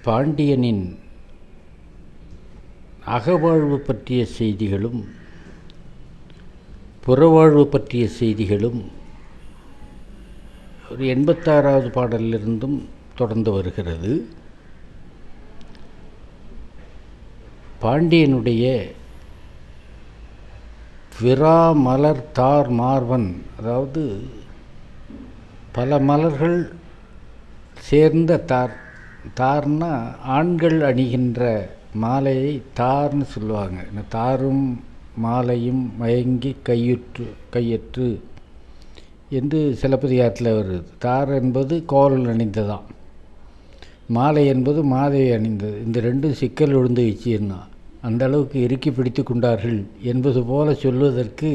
பாண்டியனின் அகவாழ்வு பற்றிய செய்திகளும் புறவாழ்வு பற்றிய செய்திகளும் ஒரு 86வது பாடலிலிருந்தும் தொடர்ந்து வருகிறது. பாண்டியனுடைய விரா மலர் தார் மார்வன், அதாவது பல மலர்கள் சேர்ந்த தார்னா ஆண்கள் அணிகின்ற மாலையை தார்னு சொல்லுவாங்க. இந்த தாரும் மாலையும் மயங்கி கையற்று என்று சிலப்பதிகாரத்தில் வருது. தார் என்பது கோல் அணிந்ததான், மாலை என்பது மாதையை அணிந்தது. இந்த ரெண்டும் சிக்கல் விழுந்து வச்சுன்னா அந்த அளவுக்கு இறுக்கி பிடித்து கொண்டார்கள் என்பது போல சொல்வதற்கு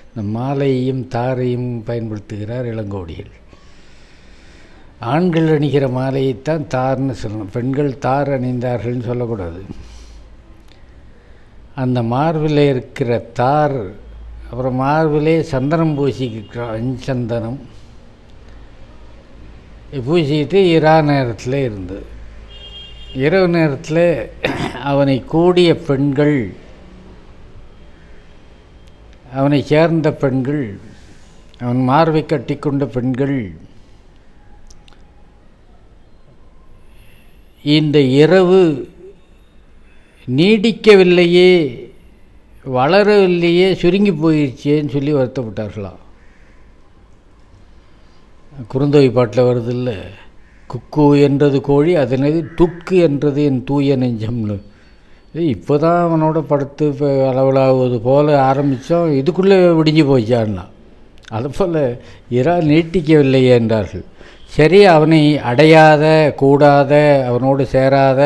இந்த மாலையையும் தாரையும் பயன்படுத்துகிறார் இளங்கோடிகள். ஆண்கள் அணிகிற மாலையைத்தான் தார்னு சொல்லணும், பெண்கள் தார் அணிந்தார்கள்னு சொல்லக்கூடாது. அந்த மார்பில் இருக்கிற தார், அப்புறம் மார்பிலே சந்தனம் பூசிக்கிறான், அஞ்சந்தனம் பூசிக்கிட்டு நேரத்தில் இருந்தது. இரவு நேரத்தில் அவனை கூடிய பெண்கள், அவனை சேர்ந்த பெண்கள், அவன் மார்பை கட்டி கொண்ட பெண்கள் இந்த இரவு நீடிக்கவில்லையே, வளரவில்லையே, சுருங்கி போயிடுச்சேன்னு சொல்லி வருத்தப்பட்டார்களாம். குறுந்தொகை பாட்டில் வருது இல்லை, குக்கு என்றது கோழி, அதனது துக்கு என்றது என் தூய நெஞ்சம்னு. இப்போ தான் அவனோட படுத்து இப்போ அளவலாவது போல் ஆரம்பித்தோம், இதுக்குள்ளே விடிஞ்சு போச்சான்னா. அதுபோல் இரா நீட்டிக்கவில்லையே என்றார்கள். சரி, அவனை அடையாத, கூடாத, அவனோடு சேராத,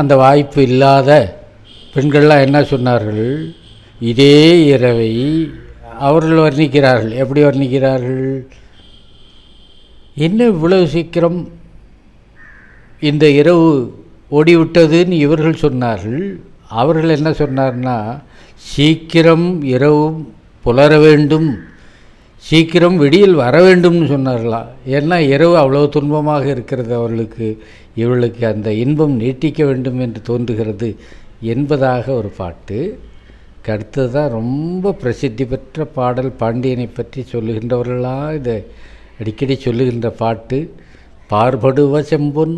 அந்த வாய்ப்பு இல்லாத பெண்கள்லாம் என்ன சொன்னார்கள்? இதே இரவை அவர்கள் வர்ணிக்கிறார்கள். எப்படி வர்ணிக்கிறார்கள்? என்ன இவ்வளவு சீக்கிரம் இந்த இரவு ஓடிவிட்டதுன்னு இவர்கள் சொன்னார்கள். அவர்கள் என்ன சொன்னார்னா, சீக்கிரம் இரவு புலர வேண்டும், சீக்கிரம் விடியல் வர வேண்டும்னு சொன்னார்களாம். ஏன்னா இரவு அவ்வளோ துன்பமாக இருக்கிறது அவர்களுக்கு, இவர்களுக்கு அந்த இன்பம் நீட்டிக்க வேண்டும் என்று தோன்றுகிறது என்பதாக ஒரு பாட்டு. அடுத்தது தான் ரொம்ப பிரசித்தி பெற்ற பாடல், பாண்டியனை பற்றி சொல்லுகின்றவர்களாக இதை அடிக்கடி சொல்லுகின்ற பாட்டு. பார்படுவ செம்பொன்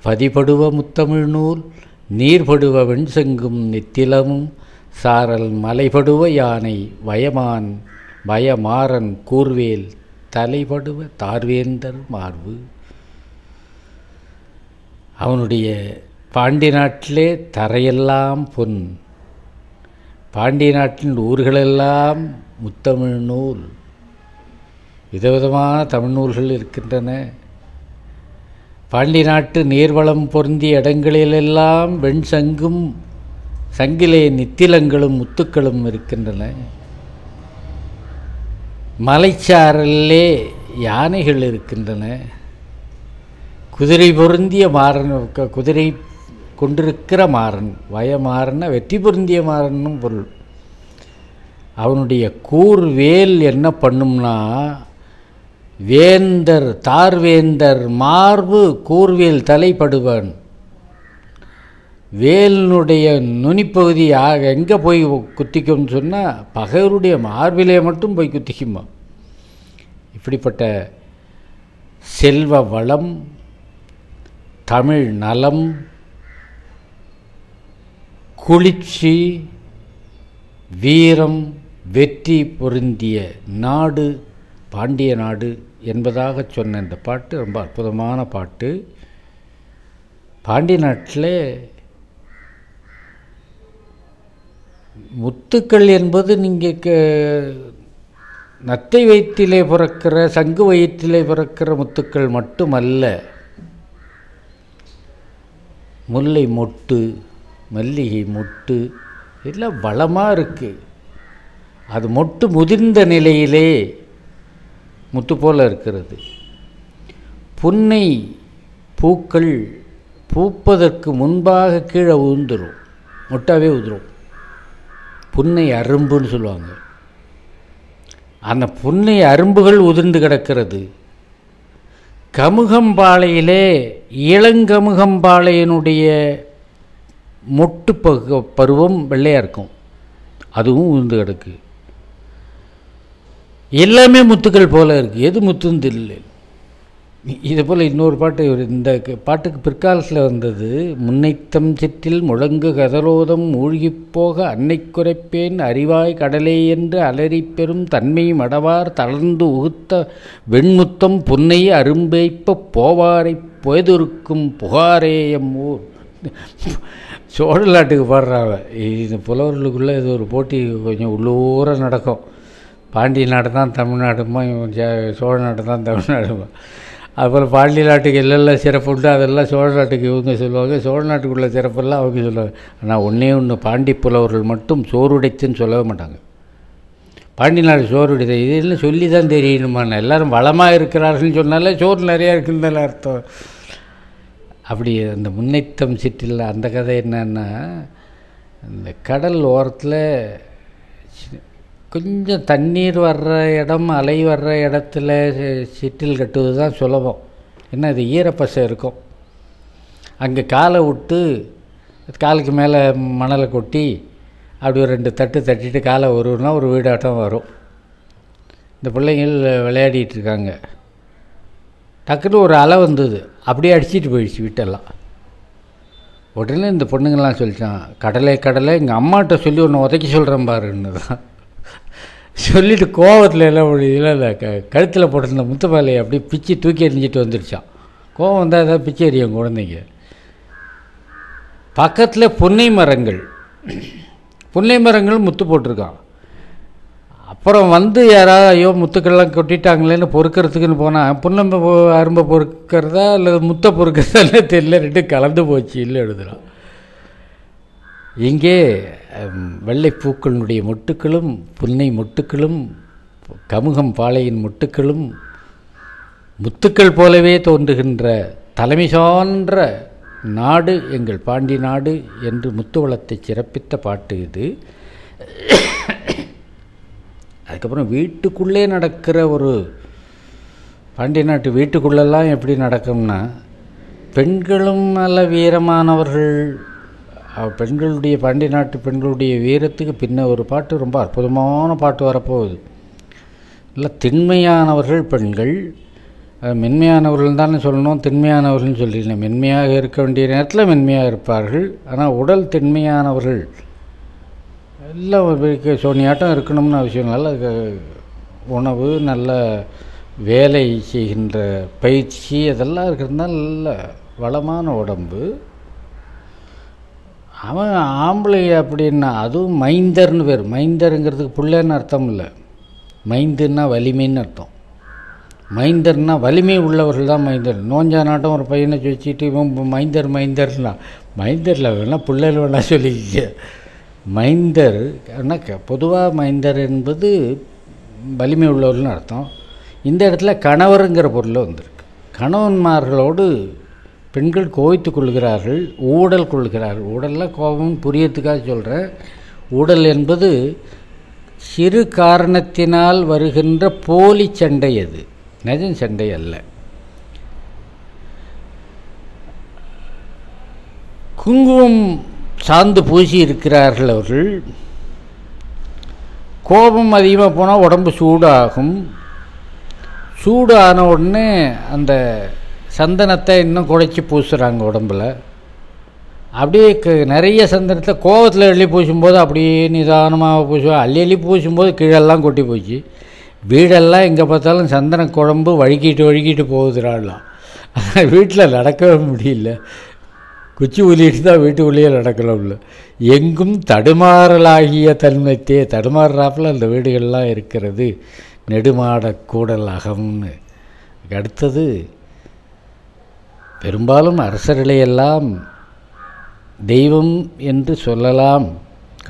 பதிபடுவ முத்தமிழ் நூல், நீர்படுவ வெண்செங்கும் நித்திலமும், சாரல் மலைபடுவ யானை வயமாறன் கூர்வேல் தலைபடுவ தார்வேந்தர் மார்பு. அவனுடைய பாண்டி நாட்டிலே தரையெல்லாம் பொன், பாண்டிய நாட்டின் ஊர்களெல்லாம் முத்தமிழ் நூல். விதவிதமான தமிழ் நூல்கள் இருக்கின்றன. பாண்டி நாட்டு நீர்வளம் பொருந்திய இடங்களிலெல்லாம் வெண்சங்கும், சங்கிலே நித்திலங்களும் முத்துக்களும் இருக்கின்றன. மலைச்சாரலிலே யானைகள் இருக்கின்றன. குதிரை பொருந்திய மாறன், குதிரை கொண்டிருக்கிற மாறன், வயமாறன வெற்றி பொருந்திய மாறனும் பொருள். அவனுடைய கூர்வேல் என்ன பண்ணும்னா, வேந்தர் தார்வேந்தர் மார்பு கூர்வேல் தலைப்படுவன். வேலினுடைய நுனிப்பகுதி எங்கே போய் குத்திக்கும்னு சொன்னால், பகைவருடைய மார்பிலே மட்டும் போய் குத்திக்குமா. இப்படிப்பட்ட செல்வ வளம், தமிழ் நலம், குளிர்ச்சி, வீரம், வெற்றி பொருந்திய நாடு பாண்டிய நாடு என்பதாக சொன்ன இந்த பாட்டு ரொம்ப அற்புதமான பாட்டு. பாண்டிய நாட்டில் முத்துக்கள் என்பது நீங்கள் நத்தை வயிற்றிலே பிறக்கிற, சங்கு வயிற்றிலே பிறக்கிற முத்துக்கள் மட்டுமல்ல. முல்லை மொட்டு, மல்லிகை மொட்டு எல்லாம் வளமாக இருக்குது. அது மொட்டு முதிர்ந்த நிலையிலே முத்து போல் இருக்கிறது. புன்னை பூக்கள் பூப்பதற்கு முன்பாக கீழே உதிர்ந்துடும், மொட்டாவே உதிரும். புன்னை அரும்புன்னு சொல்லுவாங்க. அந்த புன்னை அரும்புகள் உதிர்ந்து கிடக்கிறது. கமுகம்பாளையிலே இளங்கமுகம்பாளையனுடைய மொட்டு பருவம் வெள்ளையாக இருக்கும், அதுவும் உந்து கிடக்கு. எல்லாமே முத்துக்கள் போல் இருக்குது, எது முத்துன்னு தெரியல. இதே போல் இன்னொரு பாட்டு, இந்த பாட்டுக்கு பிற்காலத்தில் வந்தது. முன்னைத்தம் சிற்றில் முழங்கு கதரோதம் மூழ்கிப்போக அன்னை குறைப்பேன் அறிவாய் கடலே என்று அலறி பெறும் தன்மை மடவார் தளர்ந்து உகுத்த வெண்முத்தம் புன்னை அரும்பைப்ப போவாரை பொய்துருக்கும் புகாரேயம் ஊர். சோழ நாட்டுக்கு பாடுறாங்க. இது புலவர்களுக்குள்ளே இது ஒரு போட்டி கொஞ்சம் உள்ளூர நடக்கும். பாண்டிய நாடு தான் தமிழ்நாடுமா, சோழ நாடு தான் தமிழ்நாடுமா. அதுபோல் பாண்டிய நாட்டுக்கு எல்லாம் சிறப்பு உண்டு, அதெல்லாம் சோழ நாட்டுக்கு இவங்க சொல்லுவாங்க, சோழ நாட்டுக்குள்ள சிறப்பெல்லாம் அவங்க சொல்லுவாங்க. ஆனால் ஒன்றே ஒன்று, பாண்டி புலவர்கள் மட்டும் சோறுடைத்துன்னு சொல்லவே மாட்டாங்க. பாண்டிய நாடு சோறுடைத்து இதெல்லாம் சொல்லி தான் தெரியணுமான்னு. எல்லோரும் வளமாக இருக்கிறார்கள்னு சொன்னாலே சோறு நிறையா இருக்குன்னு அர்த்தம். அப்படி அந்த முன்னைத்தம் சிற்றில் அந்த கதை என்னன்னா, இந்த கடல் ஓரத்தில் கொஞ்சம் தண்ணீர் வர்ற இடம், அலை வர்ற இடத்துல சிற்றில் கட்டுவது தான் சுலபம். ஏன்னா இது ஈரப்பசை இருக்கும். அங்கே காலை விட்டு காலுக்கு மேலே மணலை கொட்டி அப்படி ஒரு 2 தட்டு தட்டிட்டு காலை வருன்னா ஒரு வீடாட்டம் வரும். இந்த பிள்ளைங்கள் விளையாடிட்டு இருக்காங்க. டக்குன்னு ஒரு அலை வந்தது, அப்படியே அடிச்சிட்டு போயிடுச்சு வீட்டெல்லாம். உடனே இந்த பொண்ணுங்கள்லாம் சொல்லிட்டான், கடலை கடலை எங்கள் அம்மாட்ட சொல்லி ஒன்று உதைக்க சொல்கிறேன் பாருன்னு தான் சொல்லிவிட்டு கோவத்தில் எல்லாம் முடியல. அந்த கழுத்தில் போட்டிருந்த முத்துப்பாலையை அப்படியே பிச்சு தூக்கி எறிஞ்சிட்டு வந்துடுச்சான். கோவம் வந்தால் ஏதாவது பிச்சு எறியும் குழந்தைங்க. பக்கத்தில் புன்னை மரங்கள் முத்து போட்டிருக்கான். அப்புறம் வந்து யாராவது ஐயோ முத்துக்கள்லாம் கொட்டிட்டாங்களேன்னு பொறுக்கிறதுக்குன்னு போனால் புன்னை அரும்பை பொறுக்கிறதா இல்லை முத்தை பொறுக்கிறதா தெரியல, 2 கலந்து போச்சு இல்லை எழுதுகிறான். இங்கே வெள்ளைப்பூக்களுடைய மொட்டுக்களும் புன்னை மொட்டுக்களும் கமுகம் பாளையின் மொட்டுக்களும் முத்துக்கள் போலவே தோன்றுகின்ற தலைமை சான்ற நாடு எங்கள் பாண்டி நாடு என்று முத்துவளத்தை சிறப்பித்த பாட்டு இது. அதுக்கப்புறம் வீட்டுக்குள்ளே நடக்கிற ஒரு பாண்டிய நாட்டு வீட்டுக்குள்ளெல்லாம் எப்படி நடக்கும்னா, பெண்களும் நல்ல வீரமானவர்கள். பெண்களுடைய பாண்டிய நாட்டு பெண்களுடைய வீரத்துக்கு பின்ன ஒரு பாட்டு, ரொம்ப அற்புதமான பாட்டு வரப்போகுது. இல்லை திண்மையானவர்கள் பெண்கள், மென்மையானவர்கள் தானே சொல்லணும், திண்மையானவர்கள்னு சொல்லிடல. மென்மையாக இருக்க வேண்டிய நேரத்தில் மென்மையாக இருப்பார்கள். ஆனால் உடல் திண்மையானவர்கள் எல்லாம் சோனியாட்டம் இருக்கணும்னு அவசியம். நல்ல உணவு, நல்ல வேலை செய்கின்ற பயிற்சி அதெல்லாம் இருக்கிறதுனால நல்ல வளமான உடம்பு. அவன் ஆம்பளை அப்படின்னா அதுவும் மைந்தர்னு பேர். மைந்தருங்கிறதுக்கு பிள்ளைன்னு அர்த்தம் இல்லை, மைந்துன்னா வலிமைன்னு அர்த்தம். மைந்தர்னா வலிமை உள்ளவர்கள் தான் மைந்தர். நோஞ்சா நாட்டம் ஒரு பையனை வச்சுட்டு இவன் மைந்தர்னா மைந்தரில் வேணால் பிள்ளைகள் வேணால் சொல்லிக்க. மைந்தர் ஆனால் பொதுவாக மைந்தர் என்பது வலிமை உள்ளவர்கள்னு அர்த்தம். இந்த இடத்துல கணவருங்கிற பொருள் வந்திருக்கு. கணவன்மார்களோடு பெண்கள் கோவித்து கொள்கிறார்கள், ஊடல் கொள்கிறார்கள். ஊடல்லாம் கோபம் புரியத்துக்காக சொல்கிறேன். ஊடல் என்பது சிறு காரணத்தினால் வருகின்ற போலி சண்டை, அது நிஜம் சண்டை அல்ல. குங்குமம் சார்ந்து பூசி இருக்கிறார்கள் அவர்கள். கோபம் அதிகமாக போனால் உடம்பு சூடாகும். சூடு ஆன உடனே அந்த சந்தனத்தை இன்னும் குழைச்சி பூசுகிறாங்க உடம்பில். அப்படியே நிறைய சந்தனத்தை கோவத்தில் அள்ளி பூசும்போது அப்படியே நிதானமாக பூசுவோம். அள்ளி பூசும்போது கீழெல்லாம் கொட்டி போச்சு. வீடெல்லாம் எங்கே பார்த்தாலும் சந்தன குழம்பு வழுக்கிட்டு போகுதுறாலாம். வீட்டில் நடக்கவே முடியல. குச்சி ஊலிட்டு தான் வீட்டுக்குள்ளேயே நடக்கலாம்ல. எங்கும் தடுமாறலாகிய தன்மைத்தே, தடுமாறுறாப்பில் அந்த வீடுகள்லாம் இருக்கிறது. நெடுமாட கூடல் அகம்னு. அடுத்தது பெரும்பாலும் அரசர்களையெல்லாம் தெய்வம் என்று சொல்லலாம்,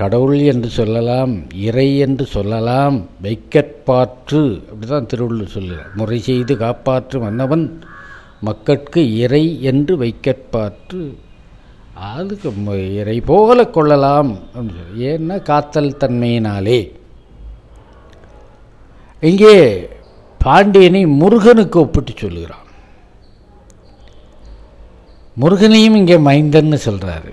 கடவுள் என்று சொல்லலாம், இறை என்று சொல்லலாம். வைக்கற்பாற்று அப்படி தான் திருவள்ளுவர் சொல்லுகிறார். முறை செய்து காப்பாற்று மன்னவன் மக்கட்கு இறை என்று வைக்கற்பாற்று. அதுக்கு இறை போல கொள்ளலாம் அப்படின்னு சொல்லி. ஏன்னா காத்தல் தன்மையினாலே. இங்கே பாண்டியனை முருகனுக்கு ஒப்பிட்டு சொல்லுகிறான். முருகனையும் இங்கே மைந்தன்னு சொல்கிறாரு.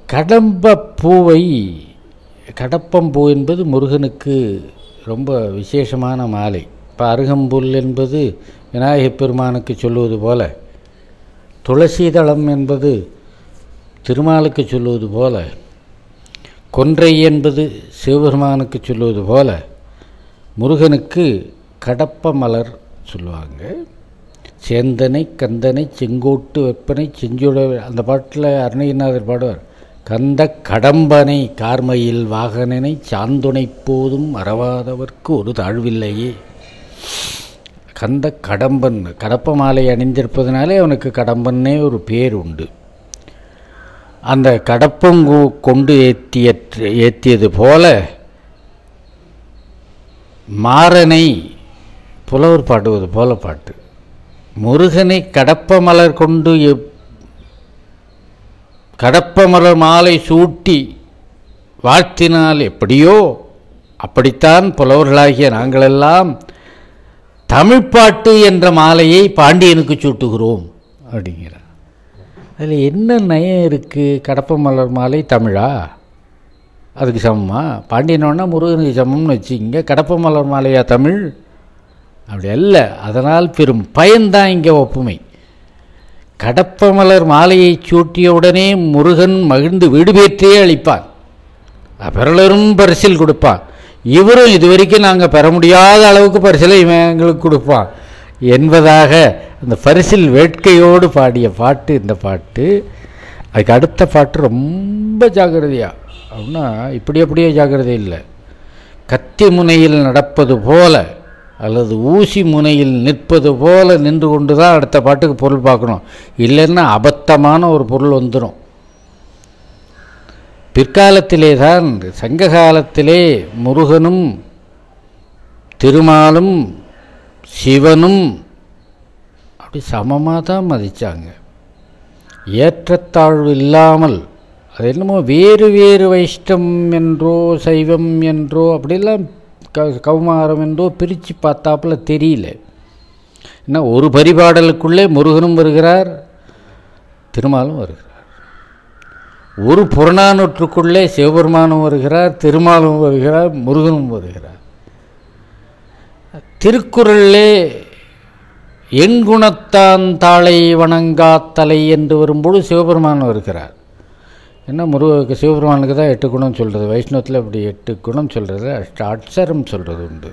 கடம்பப்பூவை, கடப்பம்பூ என்பது முருகனுக்கு ரொம்ப விசேஷமான மாலை. இப்போ அருகம்புல் என்பது விநாயகப் பெருமானுக்கு சொல்லுவது போல, துளசிதளம் என்பது திருமாலுக்கு சொல்லுவது போல, கொன்றை என்பது சிவபெருமானுக்கு சொல்லுவது போல, முருகனுக்கு கடப்ப மலர் சொல்லுவாங்க. சேந்தனை கந்தனை செங்கோட்டு வெப்பனை செஞ்சுட, அந்த பாட்டில் அருணகிரிநாதர் பாடுவார், கந்த கடம்பனை கார்மையில் வாகனனை சாந்துணை போதும் மறவாதவர்க்கு ஒரு தாழ்வில்லையே. கந்த கடம்பன், கடப்ப மாலை அணிந்திருப்பதனாலே அவனுக்கு கடம்பன்னே ஒரு பேர் உண்டு. அந்த கடப்பங்கு கொண்டு ஏற்றியது போல மாறனை புலவர் பாடுவது போல பாட்டு. முருகனை கடப்ப மலர் கொண்டு கடப்ப மலர் மாலை சூட்டி வாழ்த்தினால் எப்படியோ அப்படித்தான் புலவர்களாகிய நாங்களெல்லாம் தமிழ்ப்பாட்டு என்ற மாலையை பாண்டியனுக்கு சூட்டுகிறோம் அப்படிங்கிறார். அதில் என்ன நயம் இருக்குது? கடப்ப மலர் மாலை தமிழா? அதுக்கு சமமா? பாண்டியனோன்னா முருகனுக்கு சமம்னு வச்சுக்கிங்க. கடப்ப மலர் மாலையா தமிழ்? அப்படி அல்ல. அதனால் பெரும் பயன்தான் இங்கே ஒப்புமை. கடப்ப மலர் மாலையை சூட்டியவுடனே முருகன் மகிழ்ந்து வீடு பேற்றியே அளிப்பான், பிறலரும் பரிசில் கொடுப்பான். இவரும் இதுவரைக்கும் நாங்கள் பெற முடியாத அளவுக்கு பரிசிலை இவன் எங்களுக்கு கொடுப்பான் என்பதாக அந்த பரிசில் வேட்கையோடு பாடிய பாட்டு இந்த பாட்டு. அதுக்கு அடுத்த பாட்டு ரொம்ப ஜாக்கிரதையா, அப்படின்னா இப்படி அப்படியே ஜாக்கிரதை இல்லை. கத்தி முனையில் நடப்பது போல அல்லது ஊசி முனையில் நிற்பது போல நின்று கொண்டு தான் அடுத்த பாட்டுக்கு பொருள் பார்க்கணும். இல்லைன்னா அபத்தமான ஒரு பொருள் வந்துடும். பிற்காலத்திலே தான், சங்க காலத்திலே முருகனும் திருமாலும் சிவனும் அப்படி சமமாக தான் மதித்தாங்க. ஏற்றத்தாழ்வு இல்லாமல். அது என்னமோ வேறு வேறு வைஷ்ணவம் என்றோ சைவம் என்றோ அப்படிலாம் கௌமாரம் என்றோ பிரித்து பார்த்தாப்புல தெரியல. ஏன்னா ஒரு பரிபாடலுக்குள்ளே முருகனும் வருகிறார், திருமாலும் வருகிறார். ஒரு புறநானூற்றுக்குள்ளே சிவபெருமானும் வருகிறார், திருமாலும் வருகிறார், முருகனும் வருகிறார். திருக்குறளிலே எண்குணத்தான் தாளை வணங்காத்தலை என்று வரும்போது சிவபெருமான் வருகிறார். என்ன சிவபெருமானுக்கு தான் 8 குணம் சொல்கிறது. வைஷ்ணவத்தில் அப்படி 8 குணம் சொல்கிறது, அட்சரம் சொல்கிறது உண்டு.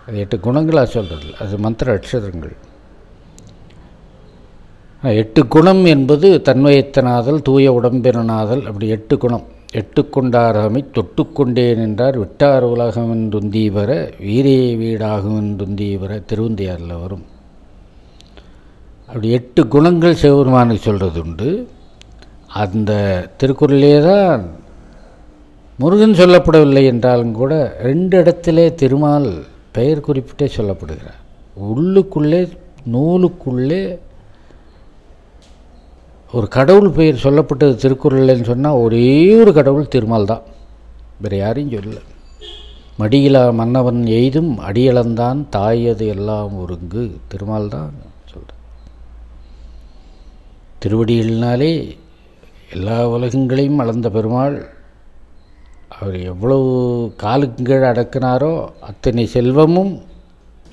அது 8 குணங்களாக சொல்கிறது, அது மந்திர அட்சரங்கள். 8 குணம் என்பது தன்வயத்தனாதல், தூய உடம்பினாதல், அப்படி 8 குணம். 8 கொண்டாரமை தொட்டுக்கொண்டே நின்றார் விட்டார் உலகம் என்றுந்தீவர வீரே வீடாகும் என்றுந்தீவர திருவந்தியாரில் வரும். அப்படி 8 குணங்கள் சிவபெருமானுக்கு சொல்கிறது உண்டு. அந்த திருக்குறளிலே தான் முருகன் சொல்லப்படவில்லை என்றாலும் கூட 2 இடத்திலே திருமால் பெயர் குறிப்பிட்டே சொல்லப்படுகிறார். உள்ளுக்குள்ளே நூலுக்குள்ளே ஒரு கடவுள் பெயர் சொல்லப்பட்டது திருக்குறள்னு சொன்னால் ஒரே ஒரு கடவுள் திருமால் தான், வேறு யாரையும் சொல்ல. மடியிலா மன்னவன் எய்தும் அடியளந்தான் தாயது எல்லாம் ஒருங்கு, திருமால் தான் சொல்கிறார். திருவடிகளினாலே எல்லா உலகங்களையும் அளந்த பெருமாள். அவர் எவ்வளவு காலுக்கீழ் அடக்கினாரோ அத்தனை செல்வமும்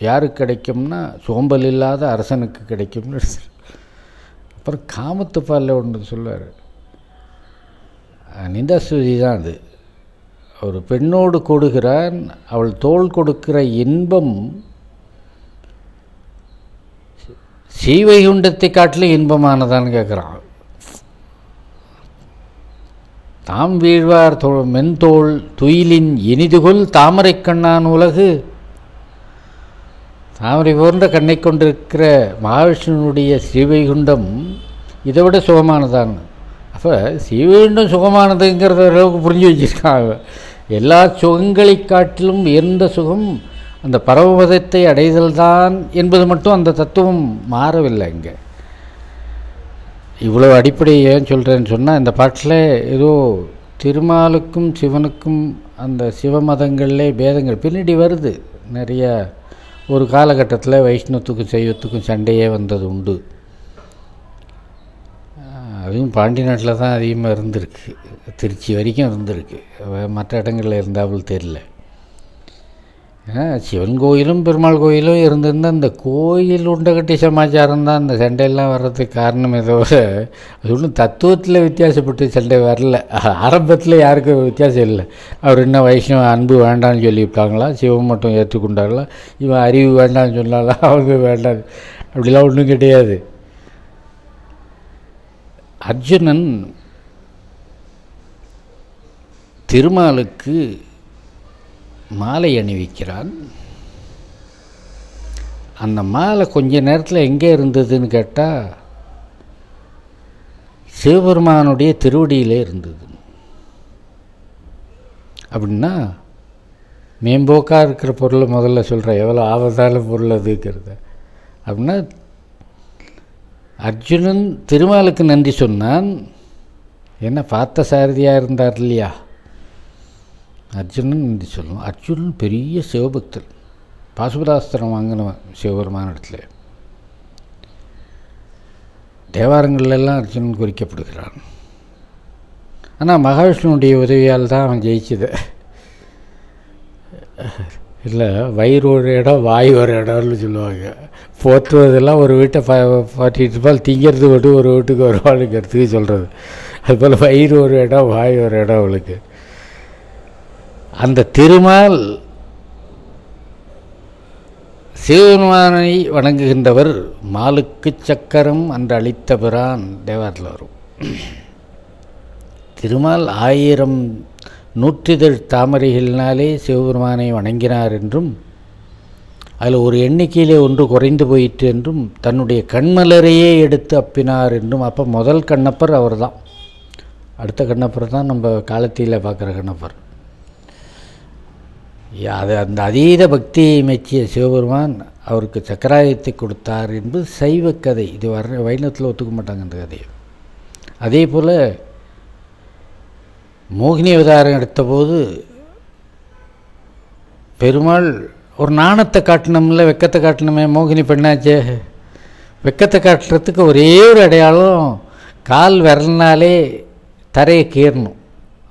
யாருக்கு கிடைக்கும்னா சோம்பல் இல்லாத அரசனுக்கு கிடைக்கும்னு. அப்புறம் காமத்துப்பாலில் ஒன்று சொல்லுவார், நிந்தாஸ்துதி தான் அது. ஒரு பெண்ணோடு கொடுக்கிறான், அவள் தோள் கொடுக்கிற இன்பம் சீவைகுண்டத்தை காட்டிலும் இன்பமானதான்னு கேட்குறான். தாம் வீழ்வார் மென்தோள் துயிலின் இனிதுகொள் தாமரை கண்ணான் உலகு. தாமரை போன்ற கண்ணை கொண்டிருக்கிற மகாவிஷ்ணுனுடைய ஸ்ரீவைகுண்டம் இதை விட சுகமானதான். அப்போ ஸ்ரீவைகுண்டம் சுகமானதுங்கிறத அளவுக்கு புரிஞ்சு வச்சுருக்காங்க. எல்லா சுகங்களை காட்டிலும் உயர்ந்த சுகம் அந்த பரமபதத்தை அடைதல்தான் என்பது மட்டும் அந்த தத்துவம் மாறவில்லை. இங்கே இவ்வளோ அடிப்படை ஏன் சொல்கிறேன்னு சொன்னால், இந்த பாட்டில் ஏதோ திருமாலுக்கும் சிவனுக்கும் அந்த சிவ மதங்களிலே பேதங்கள் பின்னாடி வருது. நிறைய ஒரு காலகட்டத்தில் வைஷ்ணவத்துக்கும் சைவத்துக்கும் சண்டையே வந்தது உண்டு. அதுவும் பாண்டி நாட்டில் தான் அதிகமாக இருந்திருக்கு, திருச்சி வரைக்கும் இருந்திருக்கு, மற்ற இடங்களில் இருந்தாலும் தெரியல. சிவன் கோயிலும் பெருமாள் கோயிலும் இருந்திருந்தால் அந்த கோயில் உண்டகட்டி சமாச்சாரம் தான் அந்த சண்டையெல்லாம் வர்றதுக்கு காரணமே தவிர அது ஒன்றும் தத்துவத்தில் வித்தியாசப்பட்டு சண்டை வரல. ஆரம்பத்தில் யாருக்கும் வித்தியாசம் இல்லை. அவர் என்ன வைஷ்ணவ அன்பு வேண்டாம்னு சொல்லிவிட்டாங்களா, சிவம் மட்டும் ஏற்றுக்கொண்டார்களா, இவன் அறிவு வேண்டாம்னு சொன்னாலா, அவங்க வேண்டாம், அப்படிலாம் ஒன்றும் கிடையாது. அர்ஜுனன் திருமாலுக்கு மாலை அணிவிக்கிறான். அந்த மாலை கொஞ்ச நேரத்தில் எங்கே இருந்ததுன்னு கேட்டால் சிவபெருமானுடைய திருவடியிலே இருந்தது. அப்படின்னா மேம்போக்காக இருக்கிற பொருளை முதல்ல சொல்கிறேன், எவ்வளோ ஆபத்தான பொருள் அதுங்கிறத. அப்படின்னா அர்ஜுனன் திருமாலுக்கு நன்றி சொன்னான். என்ன பார்த்த சாரதியாக இருந்தார் இல்லையா, அர்ஜுனன் நன்றி சொல்லணும். அர்ஜுனன் பெரிய சிவபக்தர், பாசுபதாஸ்திரம் வாங்கினவன் சிவபெருமான இடத்துல. தேவாரங்கள்லாம் அர்ஜுனன் குறிக்கப்படுகிறான். ஆனால் மகாவிஷ்ணுடைய உதவியால் தான் அவன் ஜெயிச்சது. இல்லை, வயிறு ஒரு இடம் வாய் ஒரு இடம்னு சொல்லுவாங்க. போற்றுவதெல்லாம் ஒரு வீட்டை பாட்டிட்டு இருப்பால், திங்கிறது மட்டும் ஒரு வீட்டுக்கு வருவாளுங்கிறதுக்கு சொல்கிறது. அதுபோல் வயிறு ஒரு இடம் வாய் ஒரு இடம் அவளுக்கு. அந்த திருமால் சிவபெருமானை வணங்குகின்றவர் மாலுக்கு சக்கரம் அன்று அளித்த பிரான் தேவாரத்தில் வரும். திருமால் 1000 நூற்றிதழ் தாமரைகளினாலே சிவபெருமானை வணங்கினார் என்றும், அதில் ஒரு எண்ணிக்கையிலே ஒன்று குறைந்து போயிற்று என்றும், தன்னுடைய கண்மலரையே எடுத்து அப்பினார் என்றும். அப்போ முதல் கண்ணப்பர் அவர் தான். அடுத்த கண்ணப்பர் தான் நம்ம காலத்தியில் பார்க்குற கண்ணப்பர். அது அந்த அதீத பக்தியை மெச்சிய சிவபெருமான் அவருக்கு சக்கராயத்தை கொடுத்தார் என்பது சைவ கதை. இது வைணவத்தில் ஒத்துக்க மாட்டாங்க அந்த கதையை. அதே போல் மோகினி அவதாரம் எடுத்தபோது பெருமாள் ஒரு நாணத்தை காட்டணும்ல, வெக்கத்தை காட்டணுமே, மோகினி பெண்ணாச்சே. வெக்கத்தை காட்டுறதுக்கு ஒரே ஒரு அடையாளம், கால் விரல்னாலே தரையை கீறணும்.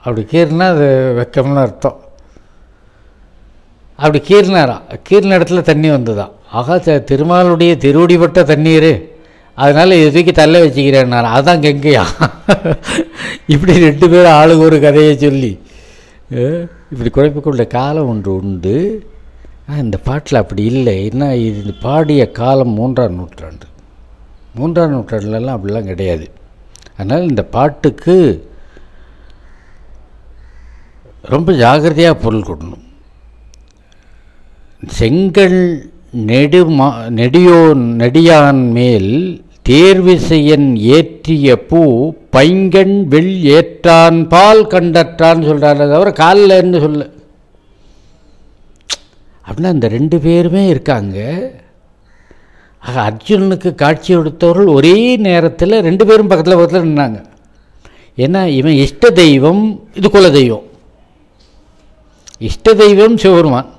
அப்படி கீறினா அது வெக்கம்னு அர்த்தம். அப்படி கீறினாராம், கீறின இடத்துல தண்ணி வந்துதான். ஆகா, திருமாலுடைய திருவடிப்பட்ட தண்ணீர், அதனால் எதுக்கு தள்ள வச்சுக்கிறேன்னாரா, அதுதான் கங்கையா. இப்படி 2 பேரும் ஆளுக்கு ஒரு கதையை சொல்லி இப்படி குழப்பிக்கொண்ட காலம் ஒன்று உண்டு. இந்த பாட்டில் அப்படி இல்லை. என்ன, இது பாடிய காலம் 3ஆம் நூற்றாண்டு. 3ஆம் நூற்றாண்டுலலாம் அப்படிலாம் கிடையாது. அதனால் இந்த பாட்டுக்கு ரொம்ப ஜாகிரதையாக பொருள் கொடுக்கணும். செங்கல் நெடியான் மேல் தேர்விசையன் ஏற்றிய பூ பைங்கண் வெள் ஏற்றான் பால் கண்டற்றான்னு சொல்கிறாரு, தவிர காலில்ன்னு சொல்ல. அப்படின்னா இந்த 2 பேருமே இருக்காங்க. ஆக அர்ஜுனனுக்கு காட்சி கொடுத்தவர்கள் ஒரே நேரத்தில் 2 பேரும் பக்கத்தில் பக்கத்தில் நின்னாங்க. ஏன்னா இவன் இஷ்ட தெய்வம், இது குலதெய்வம். இஷ்ட தெய்வம் சிவபெருமான்,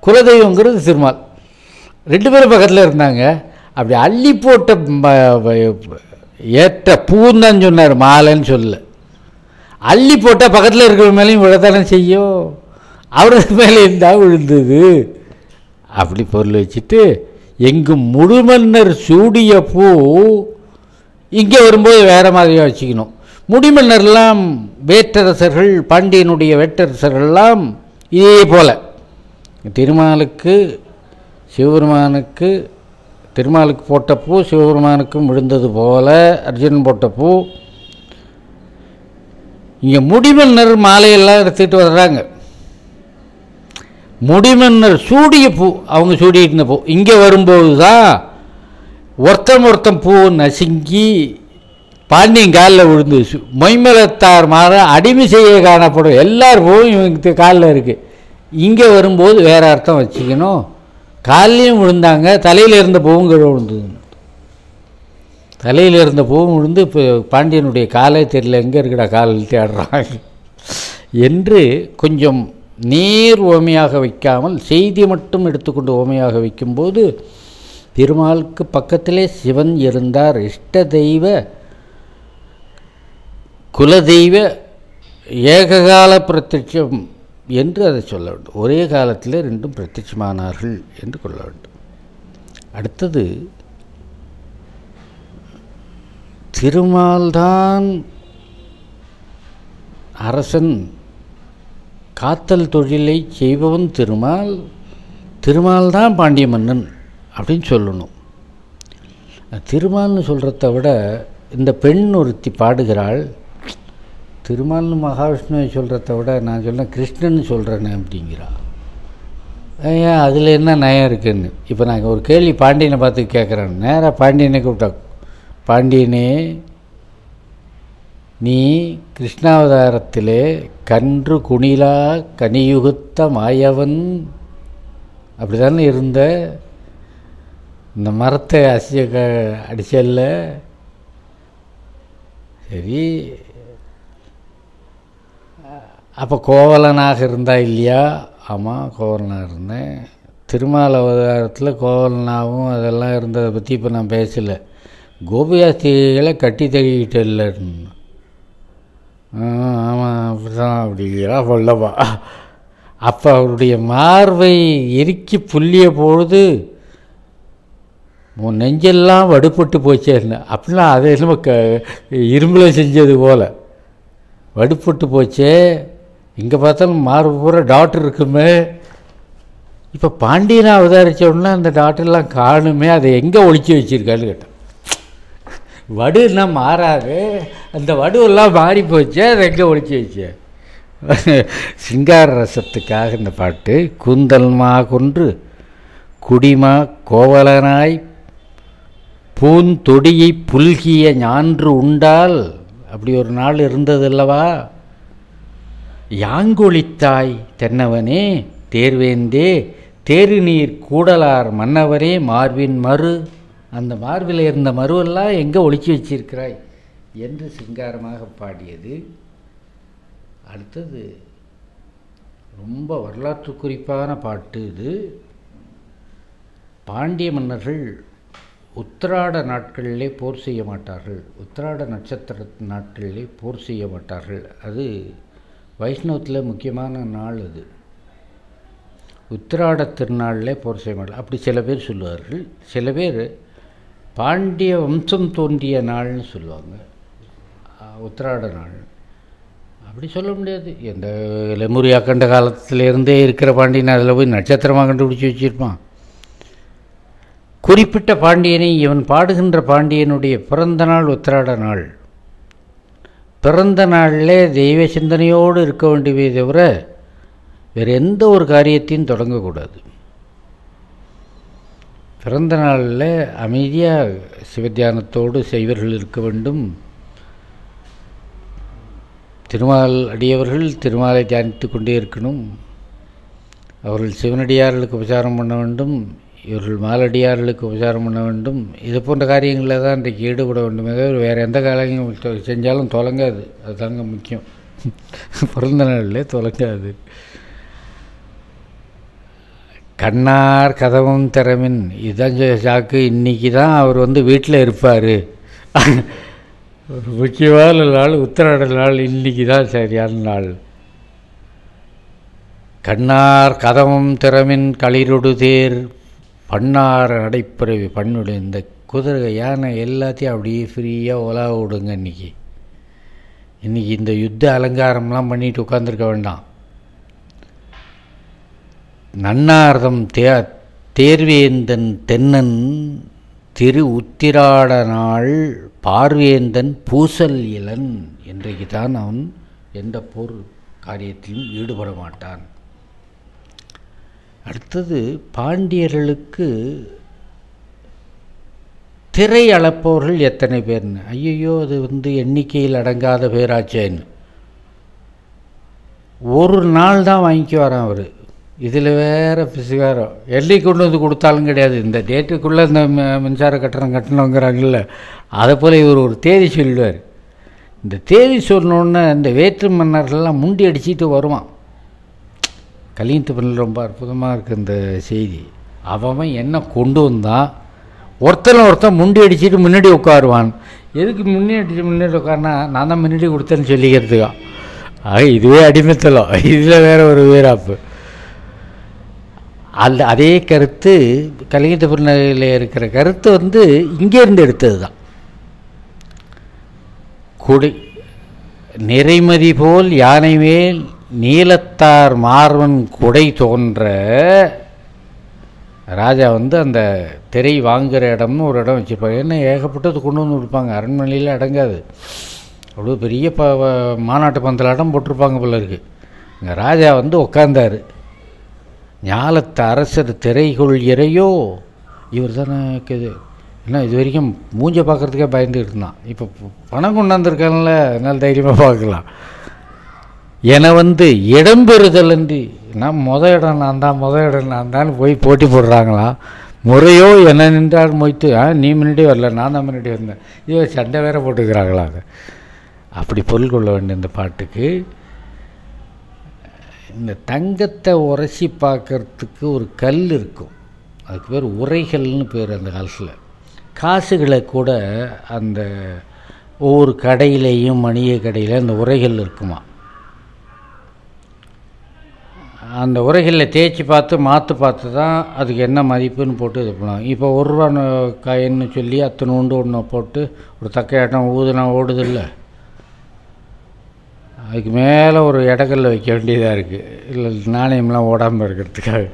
குலதெய்வங்கிறது திருமால். 2 பேரும் பக்கத்தில் இருந்தாங்க. அப்படி அள்ளி போட்ட ஏற்ற பூன்னு தான் சொன்னார், மாலைன்னு சொல்ல. அள்ளி போட்டால் பக்கத்தில் இருக்கிற மேலேயும் விழத்தானே செய்யும், அவருக்கு மேலே இருந்தால் விழுந்தது. அப்படி பொருள் வச்சுட்டு எங்கும் முழுமன்னர் சூடிய பூ இங்கே வரும்போது வேறு மாதிரியாக வச்சுக்கணும். முடிமன்னர்லாம் வேற்றரசர்கள், பாண்டியனுடைய வேற்றரசர்கள்லாம் இதே போல் திருமாலுக்கு சிவபெருமானுக்கு, திருமாலுக்கு போட்ட பூ சிவபெருமானுக்கும் விழுந்தது போல அர்ஜுனன் போட்ட பூ. இங்கே முடிமன்னர் மாலையெல்லாம் எடுத்துகிட்டு வர்றாங்க. முடிமன்னர் சூடிய பூ, அவங்க சூடிட்டு இருந்த பூ இங்கே வரும்போது தான் ஒருத்தன் பூ நசுங்கி பாண்டியன் காலில் விழுந்து மொய்மலத்தார் மாற அடிமை செய்ய காணப்படும். எல்லார் பூவும் இவங்க காலில் இருக்குது. இங்கே வரும்போது வேறு அர்த்தம் வச்சுக்கணும். காலையும் விழுந்தாங்க, தலையில் இருந்த பூவும் கீழே விழுந்தது. தலையில் இருந்த பூவும் விழுந்து இப்போ பாண்டியனுடைய காலே தெரியல, எங்கே இருக்கடா கால் தேடுறாங்க என்று கொஞ்சம் நேர் ஓமையாக வைக்காமல் செய்தி மட்டும் எடுத்துக்கொண்டு ஓமையாக வைக்கும்போது திருமாலுக்கு பக்கத்திலே சிவன் இருந்தார். இஷ்ட தெய்வ குலதெய்வ ஏககால பிரத்யட்சம் என்று அதை சொல்ல வேண்டும். ஒரே காலத்தில் ரெண்டும் பிரத்யட்சமானார்கள் என்று கொள்ள வேண்டும். அடுத்தது திருமால்தான் அரசன், காத்தல் தொழிலை செய்பவன் திருமால், திருமால்தான் பாண்டிய மன்னன் அப்படின்னு சொல்லணும். திருமால்னு சொல்கிறத விட இந்த பெண் ஒருத்தி பாடுகிறாள், திருமால்னு மகாவிஷ்ணுவை சொல்கிறத விட நான் சொல்கிறேன் கிருஷ்ணன்னு சொல்கிறேன்னு அப்படிங்கிறா. ஏன் அதில் என்ன நயம் இருக்குன்னு. இப்போ நாங்கள் ஒரு கேள்வி பாண்டியனை பார்த்து கேட்குறேன். நேராக பாண்டியனை கூப்பிட்டா, பாண்டியனே நீ கிருஷ்ணாவதாரத்திலே கன்று குணிலா கனியுகுத்த மாயவன் அப்படி தானே இருந்த, இந்த மரத்தை அடிச்சல்ல, சரி அப்போ கோவலனாக இருந்தா இல்லையா? ஆமாம், கோவலனாக இருந்தேன். திருமால் அவதாரத்தில் கோவலனாகவும் அதெல்லாம் இருந்ததை பற்றி இப்போ நான் பேசலை. கோபியாஸ்திரிகளை கட்டி தழுவிட்டு இல்லைன்னு. ஆமாம் அப்படிதான் அப்படிங்கிறா சொல்லவா. அப்போ அவருடைய மார்பை இறுக்கி புள்ளிய பொழுது உன் நெஞ்செல்லாம் வடுப்பட்டு போச்சேன்னு அப்படிலாம் அதை என்னமோ இரும்பில் செஞ்சது போல் வடுப்பட்டு போச்சே. இங்கே பார்த்தாலும் மார்பு பூரா டாக்டர் இருக்குமே. இப்போ பாண்டியனை அவதாரித்தோன்னா அந்த டாக்டர்லாம் காணுமே, அதை எங்கே ஒழிச்சு வச்சுருக்கான்னு கேட்டேன். வடுன்னா மாறாது, அந்த வடுவெல்லாம் மாறி போச்சு, அதை எங்கே ஒழிச்சு வச்சு. சிங்கார ரசத்துக்காக இந்த பாட்டு. கூந்தல்மா கொன்று குடிமா கோவலனாய் பூந்தொடியை புல்கிய ஞான்று உண்டால், அப்படி ஒரு நாள் இருந்ததல்லவா. யாங்கொழித்தாய் தென்னவனே தேர்வேந்தே தேருநீர் கூடலார் மன்னவரே மார்பின் மறு, அந்த மார்பில் இருந்த மருவெல்லாம் எங்கே ஒழிச்சு வச்சிருக்கிறாய் என்று சிங்காரமாக பாடியது. அடுத்தது ரொம்ப வரலாற்று குறிப்பான பாட்டு இது. பாண்டிய மன்னர்கள் உத்திராட நாட்களிலே போர் செய்ய மாட்டார்கள், உத்திராட நட்சத்திர நாட்களிலே போர் செய்ய மாட்டார்கள். அது வைஷ்ணவத்தில் முக்கியமான நாள். அது உத்திராட திருநாளில் போர் செய்ய மாட்டார்கள் அப்படி சில பேர் சொல்லுவார்கள். சில பேர் பாண்டிய வம்சம் தோன்றிய நாள்னு சொல்லுவாங்க உத்திராட நாள். அப்படி சொல்ல முடியாது. எந்த லெமுரியா கண்ட காலத்திலேருந்தே இருக்கிற பாண்டியன் அதில் போய் நட்சத்திரமாக கண்டுபிடிச்சி வச்சுருப்பான். குறிப்பிட்ட பாண்டியனை இவன் பாடுகின்ற பாண்டியனுடைய பிறந்த நாள் உத்திராட நாள். பிறந்த நாளில் தெய்வ சிந்தனையோடு இருக்க வேண்டியவே தவிர வேறு எந்த ஒரு காரியத்தையும் தொடங்கக்கூடாது. பிறந்த நாளில் அமைதியாக சிவத்தியானத்தோடு செய்வர்கள் இருக்க வேண்டும். திருமால் அடியவர்கள் திருமாலை தியானித்து கொண்டே இருக்கணும். அவர்கள் சிவனடியார்களுக்கு உபசாரம் பண்ண வேண்டும், இவர்கள் மாலடியார்களுக்கு உபசாரம் பண்ண வேண்டும். இது போன்ற காரியங்களில் தான் இன்றைக்கு ஈடுபட வேண்டுமே தவிர வேறு எந்த காரியம் செஞ்சாலும் தொலைங்காது. அதுதாங்க முக்கியம். பிறந்த நாளில் தொலைங்காது. கண்ணார் கதவும் திறமின், இதுதான் சாக்கு. இன்றைக்கி தான் அவர் வீட்டில் இருப்பார். ஒரு முக்கியமான நாள் உத்திராட நாள், இன்றைக்கி தான் சரியான நாள். கண்ணார் கதவும் திறமின் களிரொடு தேர் பண்ணார் நடைப்பிறவி பண்ணுடைய இந்த குதிரை யானை எல்லாத்தையும் அப்படியே ஃப்ரீயாக உலா விடுங்க. இன்றைக்கி இந்த யுத்த அலங்காரம்லாம் பண்ணிட்டு உட்காந்துருக்க வேண்டாம். நன்னார்தம் தேர்வேந்தன் தென்னன் திரு உத்திராட நாள் பார்வேந்தன் பூசல் இளன். இன்றைக்கு தான் அவன் எந்த போர் காரியத்திலும் ஈடுபட மாட்டான். அடுத்தது பாண்டியர்களுக்கு திரை அளப்பவர்கள் எத்தனை பேர்னு. ஐயோ அது எண்ணிக்கையில் அடங்காத பேராச்சேன்னு. ஒரு நாள் தான் வாங்கிக்குவாரான் அவர். இதில் வேறு பிசுகாரம் எல்லை கொண்டு கொடுத்தாலும் கிடையாது. இந்த டேட்டுக்குள்ளே இந்த மின்சார கட்டணம் கட்டணுங்கிறாங்கல்ல, அதை போல் இவர் ஒரு தேதி சொல்லுவார். இந்த தேதி சொன்னோன்னே இந்த வேற்று மன்னர்கள்லாம் முண்டி அடிச்சுட்டு வருவான். கலிங்கத்துப்பனில் ரொம்ப அற்புதமாக இருக்குது இந்த செய்தி. அவன் என்ன கொண்டு வந்தான், ஒருத்தன் முண்டி அடிச்சுட்டு முன்னாடி உட்காருவான். எதுக்கு முன்னாடி உட்காருனா, நான் தான் முன்னாடி கொடுத்தேன்னு சொல்லிக்கிறதுக்கா. இதுவே அடிமைத்தலம். இதில் வேறு ஒரு வீராப்பு. அதே கருத்து கலிங்கத்துப்பனில் இருக்கிற கருத்து இங்கேருந்து எடுத்தது தான். குடி நிறைமதி போல் யானை மேல் நீலத்தார் மார்வன் குடை தோன்ற ராஜா அந்த திரை வாங்குகிற இடம்னு ஒரு இடம் வச்சுருப்பாங்க. என்ன ஏகப்பட்டது கொண்டு வந்து கொடுப்பாங்க. அரண்மனையில் அடங்காது. அவ்வளோ பெரிய மாநாட்டு பந்தல் இடம் போட்டிருப்பாங்க போல இருக்குது. இங்கே ராஜா உட்காந்தார். ஞாலத்து அரசர் திரைகொள் இறையோ, இவர் தானே இருக்குது. ஏன்னா இது வரைக்கும் மூஞ்சை பார்க்குறதுக்கே பயந்துக்கிட்டு இருந்தான். இப்போ பணம் கொண்டாந்துருக்காங்கல்ல, அதனால் தைரியமாக பார்க்கலாம். என்னை இடம்பெறுதல் என்று நான் இடம் நான் தான் போய் போட்டி போடுறாங்களாம். முறையோ என்ன நின்றால் மொய்த்து, நீ முன்னாடி வரல, நான் தான் முன்னாடி வந்தேன், இது சண்டை வேற போட்டுக்கிறாங்களாங்க. அப்படி பொருள் கொள்ள வேண்டிய இந்த பாட்டுக்கு. இந்த தங்கத்தை உரசி பார்க்கறதுக்கு ஒரு கல் இருக்கும், அதுக்கு பேர் உரைகள்னு பேர். அந்த காலத்தில் காசுகளை கூட அந்த ஒவ்வொரு கடையிலையும் மணிகை கடையில் அந்த உரைகள் இருக்குமா. அந்த உரைகளில் தேய்ச்சி பார்த்து மாற்று பார்த்து தான் அதுக்கு என்ன மதிப்புன்னு போட்டு இது பண்ணுவாங்க. இப்போ 1 ரூபா காயின்னு சொல்லி அத்தனை ஒன்று போட்டு ஒரு தக்கையாட்டம் ஊதுனா ஓடுதில்லை, அதுக்கு மேலே ஒரு இடக்கல்ல வைக்க வேண்டியதாக இருக்குது. இல்லை நாணயம்லாம் ஓடாமல் இருக்கிறதுக்காக.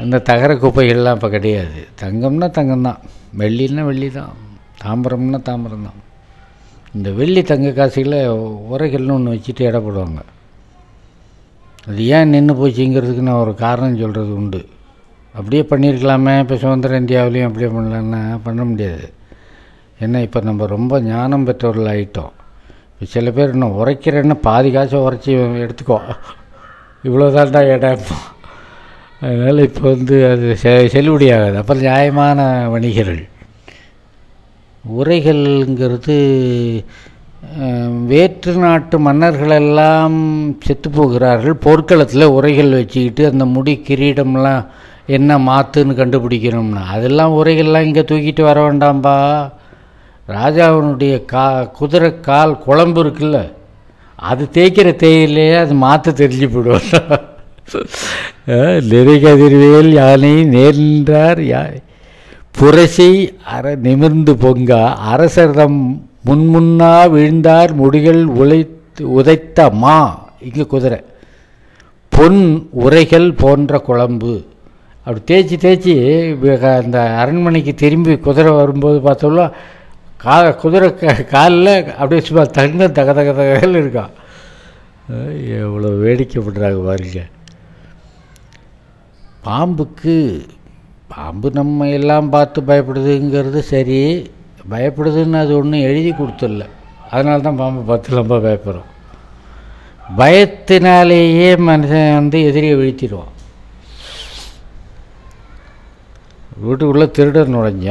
அந்த தகர குப்பைகள்லாம் இப்போ கிடையாது. தங்கம்னா தங்கம்தான், வெள்ளின்னா வெள்ளி தான், தாம்பரம்னா தாம்பரம் தான். இந்த வெள்ளி தங்க காசுகளை உரைகள்னு ஒன்று வச்சுட்டு இட போடுவாங்க. அது ஏன் நின்று போச்சுங்கிறதுக்கு நான் ஒரு காரணம் சொல்கிறது உண்டு. அப்படியே பண்ணியிருக்கலாமே, இப்போ சுதந்திர இந்தியாவிலையும் அப்படியே பண்ணலான்னா பண்ண முடியாது. ஏன்னா இப்போ நம்ம ரொம்ப ஞானம் பெற்றவர்கள் ஆகிட்டோம். இப்போ சில பேர் இன்னும் உரைக்கிறேன்னு பாதி காசை உரைச்சி எடுத்துக்கோ, இவ்வளோதான்டா இடம். அதனால் இப்போ அது செல்லுபடியாகாது. அப்புறம் நியாயமான வணிகர்கள். உரைகள்ங்கிறது வேற்று நாட்டு மன்னர்களெல்லாம் செத்து போகிறார்கள். போர்க்களத்தில் உரைகள் வச்சுக்கிட்டு அந்த முடி கிரீடம்லாம் என்ன மாற்றுன்னு கண்டுபிடிக்கணும்னா, அதெல்லாம் உரைகள்லாம் இங்கே தூக்கிட்டு வர வேண்டாம்பா. ராஜாவினுடைய குதிரை கால் குழம்பு இருக்குல்ல, அது தேய்க்கிற தேயிலையே அது மாற்ற தெரிஞ்சு போடுவார். நெறிகதிர்வேல் யானை நேர்ந்தார் புரசை நிமிர்ந்து பொங்கா அரசர்தம் முன்முன்னா விழுந்தார் முடிகள் உதைத்த மா. இங்கே குதிரை பொன் உரைகள் போன்ற குழம்பு. அப்படி தேய்ச்சி அந்த அரண்மனைக்கு திரும்பி குதிரை வரும்போது பார்த்தோம்னா குதிரை காலில் அப்படியே சும்மா தகதகதகல் இருக்கான். எவ்வளோ வேடிக்கைப்படுறாங்க பாருங்க. பாம்பு நம்ம எல்லாம் பார்த்து பயப்படுதுங்கிறது சரி, பயப்படுதுன்னு அது ஒன்றும் எழுதி கொடுத்துடல. அதனால தான் பாம்பை பார்த்து ரொம்ப பயப்படுறோம். பயத்தினாலேயே மனுஷன் எதிரியை வீழ்த்திடுவான். வீட்டுக்குள்ளே திருடர் நுழைஞ்ச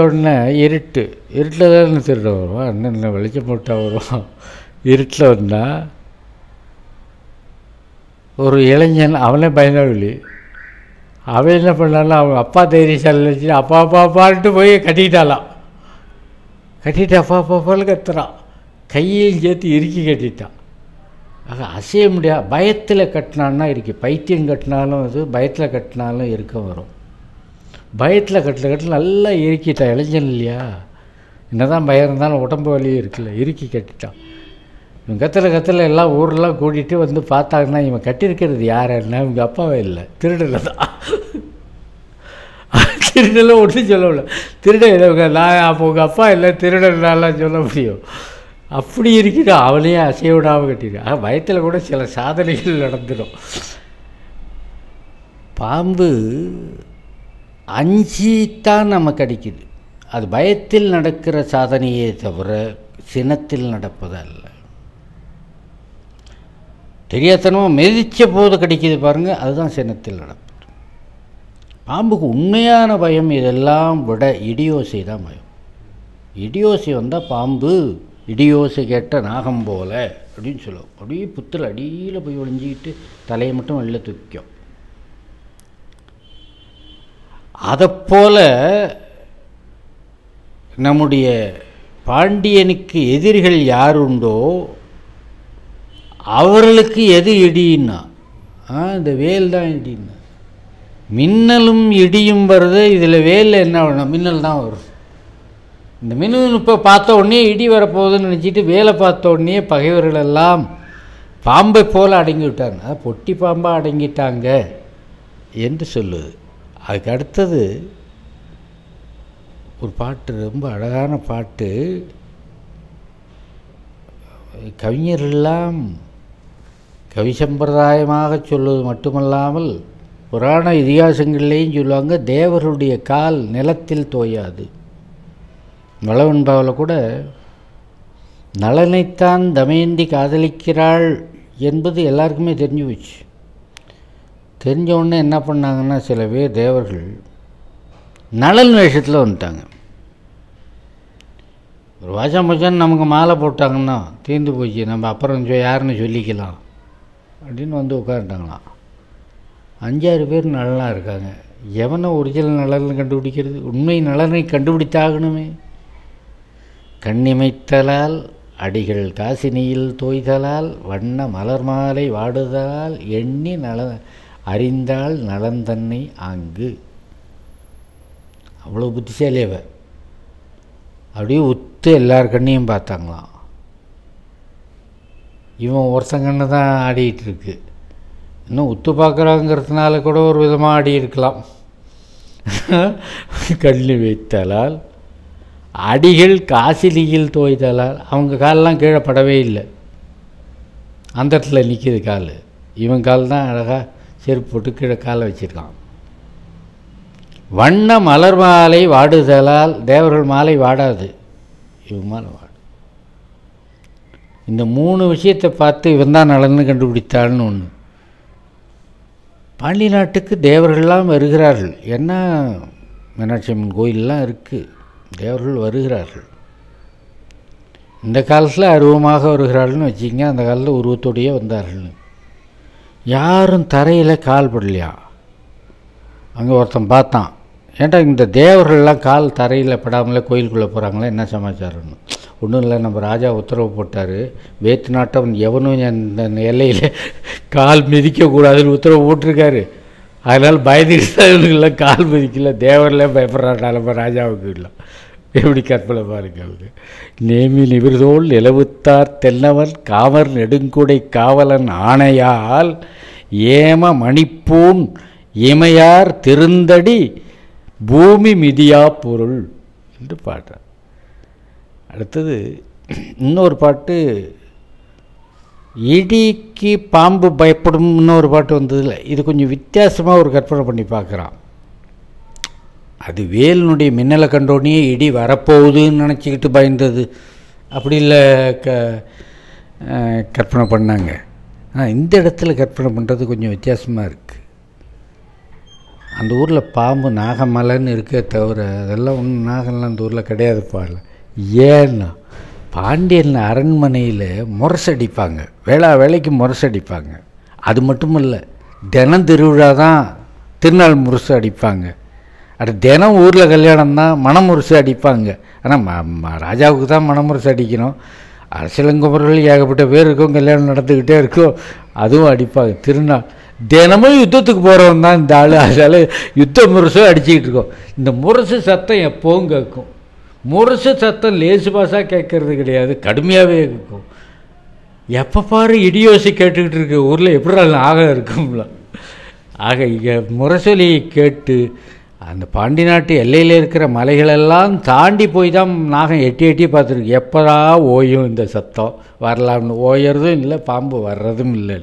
உடனே இருட்டில் தான் திருட வருவான். இன்னும் வெளிச்சம் போட்டால் வருவான். இருட்டில் வந்தால் ஒரு இளைஞன், அவனே பயந்தாவில்லி, அவன் என்ன பண்ணாலும் அவன் அப்பா தைரியசாலி வச்சு அப்பான்ட்டு போய் கட்டிக்கிட்டாலாம். கட்டிட்டு அப்பான்னு கத்துறான், கையையும் சேர்த்து இறுக்கி கட்டிட்டான். ஆக அசைய முடியாது. பயத்தில் கட்டினான்னா இருக்கு. பைத்தியம் கட்டினாலும் அது, பயத்தில் கட்டினாலும் இருக்க வரும். பயத்தில் கட்டல நல்லா இறுக்கிட்டான். இளைஞன் இல்லையா, என்ன தான் பயம் இருந்தாலும் உடம்பு வலியும் இருக்குல்ல, இறுக்கி கட்டிட்டான். இவன் கத்தில் எல்லாம் ஊரெலாம் கூட்டிகிட்டு பார்த்தாங்கன்னா இவன் கட்டியிருக்கிறது யாருன்னா இவங்க அப்பாவே இல்லை, திருடலை தான். திருடெல்லாம் ஒன்றும் சொல்ல முடியல. திருட நான் அப்போ உங்கள் அப்பா இல்லை திருடனாலாம் சொல்ல முடியும். அப்படி இருக்கிறான். அவனையே அசைய விடாமல் கட்டியிருக்கான். பயத்தில் கூட சில சாதனைகள் நடந்துடும். பாம்பு அஞ்சித்தான் நம்ம கடிக்குது. அது பயத்தில் நடக்கிற சாதனையே தவிர சினத்தில் நடப்பதல்ல. தெரியாதனமாக மிதித்த போது கிடைக்கிது பாருங்கள், அதுதான் சினத்தில் நடப்பது. பாம்புக்கு உண்மையான பயம் இதெல்லாம் விட இடியோசை தான் பயம். இடியோசை வந்தால் பாம்பு இடியோசை கேட்ட நாகம் போல அப்படின்னு சொல்லுவோம். அப்படியே புத்தில் அடியில் போய் ஒளிஞ்சிக்கிட்டு தலையை மட்டும் வெளில தூக்கும். அதைப்போல நம்முடைய பாண்டியனுக்கு எதிரிகள் யார் உண்டோ அவர்களுக்கு எது இடின்னா இந்த வேல் தான் இடின்னா. மின்னலும் இடியும் வருது, இதில் வேலில் என்ன வேணும்? மின்னல் தான் வரும். இந்த மின்னல் இப்போ பார்த்த உடனே இடி வரப்போகுதுன்னு நினச்சிட்டு வேலை பார்த்த உடனே பகைவர்களெல்லாம் பாம்பை போல் அடங்கி விட்டாங்க. பொட்டி பாம்பாக அடங்கிட்டாங்க என்று சொல்லுது. அதுக்கு அடுத்தது ஒரு பாட்டு, ரொம்ப அழகான பாட்டு. கவிஞரெல்லாம் கவி சம்பிரதாயமாக சொல்வது மட்டுமல்லாமல் புராண இதிகாசங்கள்லேயும் சொல்லுவாங்க, தேவருடைய கால் நிலத்தில் தோயாது. வளவன்பாவில் கூட நளனைத்தான் தமயந்தி காதலிக்கிறாள் என்பது எல்லாருக்குமே தெரிஞ்சு போச்சு. தெரிஞ்ச உடனே என்ன பண்ணாங்கன்னா, சில பேர் தேவர்கள் நளன் வேஷத்தில் வந்துட்டாங்க. ஒரு வாசம் மச்சான் நமக்கு மாலை போட்டாங்கன்னா தீர்ந்து போச்சு, நம்ம அப்புறம் யாருன்னு சொல்லிக்கலாம் அப்படின்னு வந்து உட்காந்துட்டாங்களாம். 5-6 பேர் நலனாக இருக்காங்க. எவனை ஒரிஜினல் நலன் கண்டுபிடிக்கிறது? உண்மை நலனை கண்டுபிடித்தாகணுமே. கண்ணிமைத்தலால் அடிகள் காசினியில் தோய்தலால் வண்ண மலர் மாலை வாடுதலால் எண்ணி அறிந்தாள் நலந்தன்னை ஆங்கு. அவ்வளோ புத்திசாலியவ. அப்படியே உத்து எல்லார் கண்ணையும் பார்த்தாங்களாம். இவன் ஒருத்தங்கன்னு தான் ஆடிக்கிட்டு இருக்கு. இன்னும் உத்து பார்க்குறாங்கிறதுனால கூட ஒரு விதமாக ஆடி இருக்கலாம். கண்ணி வைத்தலால் அடிகள் காசிலியில் தோய்தலால் அவங்க காலெலாம் கீழே படவே இல்லை. அந்த இடத்துல நிற்கிது கால். இவன் கால் தான் அழகாக செருப்பு போட்டு கீழே காலை வச்சுருக்கான். வண்ண மலர் மாலை வாடுதலால் தேவர்கள் மாலை வாடாது, இவன் மாலை வாடு. இந்த 3 விஷயத்தை பார்த்து இவன் தான் நலன்னு கண்டுபிடித்தாள்னு ஒன்று. பாண்டி நாட்டுக்கு தேவர்கள்லாம் வருகிறார்கள். ஏன்னா மீனாட்சி அம்மன் கோயிலெலாம் இருக்குது, தேவர்கள் வருகிறார்கள். இந்த காலத்தில் அருவமாக வருகிறார்கள்னு வச்சுக்கிங்க, அந்த காலத்தில் உருவத்தோடையே வந்தார்கள். யாரும் தரையில் கால் படலையா. அங்கே ஒருத்தன் பார்த்தான், ஏன்டா இந்த தேவர்கள்லாம் கால் தரையில் படாமலே கோயிலுக்குள்ளே போகிறாங்களே, என்ன சமாச்சாரம்னு. ஒன்றும் இல்லை, நம்ம ராஜா உத்தரவு போட்டார், வேற்று நாட்டவன் எவனும் இந்த எல்லையில் கால் மிதிக்கக்கூடாதுன்னு உத்தரவு போட்டிருக்காரு. அதனால் பயந்துக்கிட்டு இவனுக்கெல்லாம் கால் மிதிக்கல. தேவரில் பயப்படுறாங்க நம்ம ராஜாவுக்கு இல்லை. எப்படி கற்பனை பாருங்க. அவங்க நேமி நிவிர்தோள் நிலவுத்தார் தென்னவன் காமர் நெடுங்குடை காவலன் ஆணையால் ஏம மணிப்பூன் இமையார் திருந்தடி பூமி மிதியா பொருள் என்று பாடுறார். அடுத்தது இன்னொரு பாட்டு, இடிக்கு பாம்பு பயப்படும் இன்னொரு பாட்டு வந்ததில்லை. இது கொஞ்சம் வித்தியாசமாக ஒரு கற்பனை பண்ணி பார்க்குறான். அது வேலினுடைய மின்னலை கண்டோடனே இடி வரப்போகுதுன்னு நினச்சிக்கிட்டு பயந்தது அப்படி இல்லை கற்பனை பண்ணாங்க. இந்த இடத்துல கற்பனை பண்ணுறது கொஞ்சம் வித்தியாசமாக இருக்குது. அந்த ஊரில் பாம்பு நாகமலைன்னு இருக்கே தவிர அதெல்லாம் ஒன்றும் நாகம்லாம் அந்த ஊரில் கிடையாது பாடல. ஏன்னா பாண்டியன் அரண்மனையில் முரசடிப்பாங்க, வேளைக்கு முரசடிப்பாங்க. அது மட்டும் இல்லை, தினம் திருவிழா தான் திருநாள் முரசு அடிப்பாங்க. அது தினம் ஊரில் கல்யாணம் தான் மணமுரசு அடிப்பாங்க. ஆனால் ராஜாவுக்கு தான் மணமுரசு அடிக்கணும். அரசியலங்குமர்கள் ஏகப்பட்ட பேர் இருக்கும், கல்யாணம் நடந்துக்கிட்டே இருக்கும், அதுவும் அடிப்பாங்க. திருநாள் தினமும் யுத்தத்துக்கு போகிறவன் தான் இந்த ஆள். அதனால் யுத்த முரசும் அடிச்சுக்கிட்டு இருக்கோம். இந்த முரசு சத்தம் எப்போவும் கேட்கும். முரசு சத்தம் லேசு பாசாக கேட்கறது கிடையாது, கடுமையாகவே கேட்கும். எப்போ பாரு இடியோசி கேட்டுக்கிட்டு இருக்க ஊரில் எப்படி நாகம் இருக்கும்ல. ஆக இங்கே முரசொலியை கேட்டு அந்த பாண்டி நாட்டு எல்லையில் இருக்கிற மலைகளெல்லாம் தாண்டி போய் தான் நாகம் எட்டி பார்த்துருக்கு. எப்போதா ஓயும் இந்த சத்தம் வரலாம்னு. ஓயறதும் இல்லை, பாம்பு வர்றதும் இல்லை.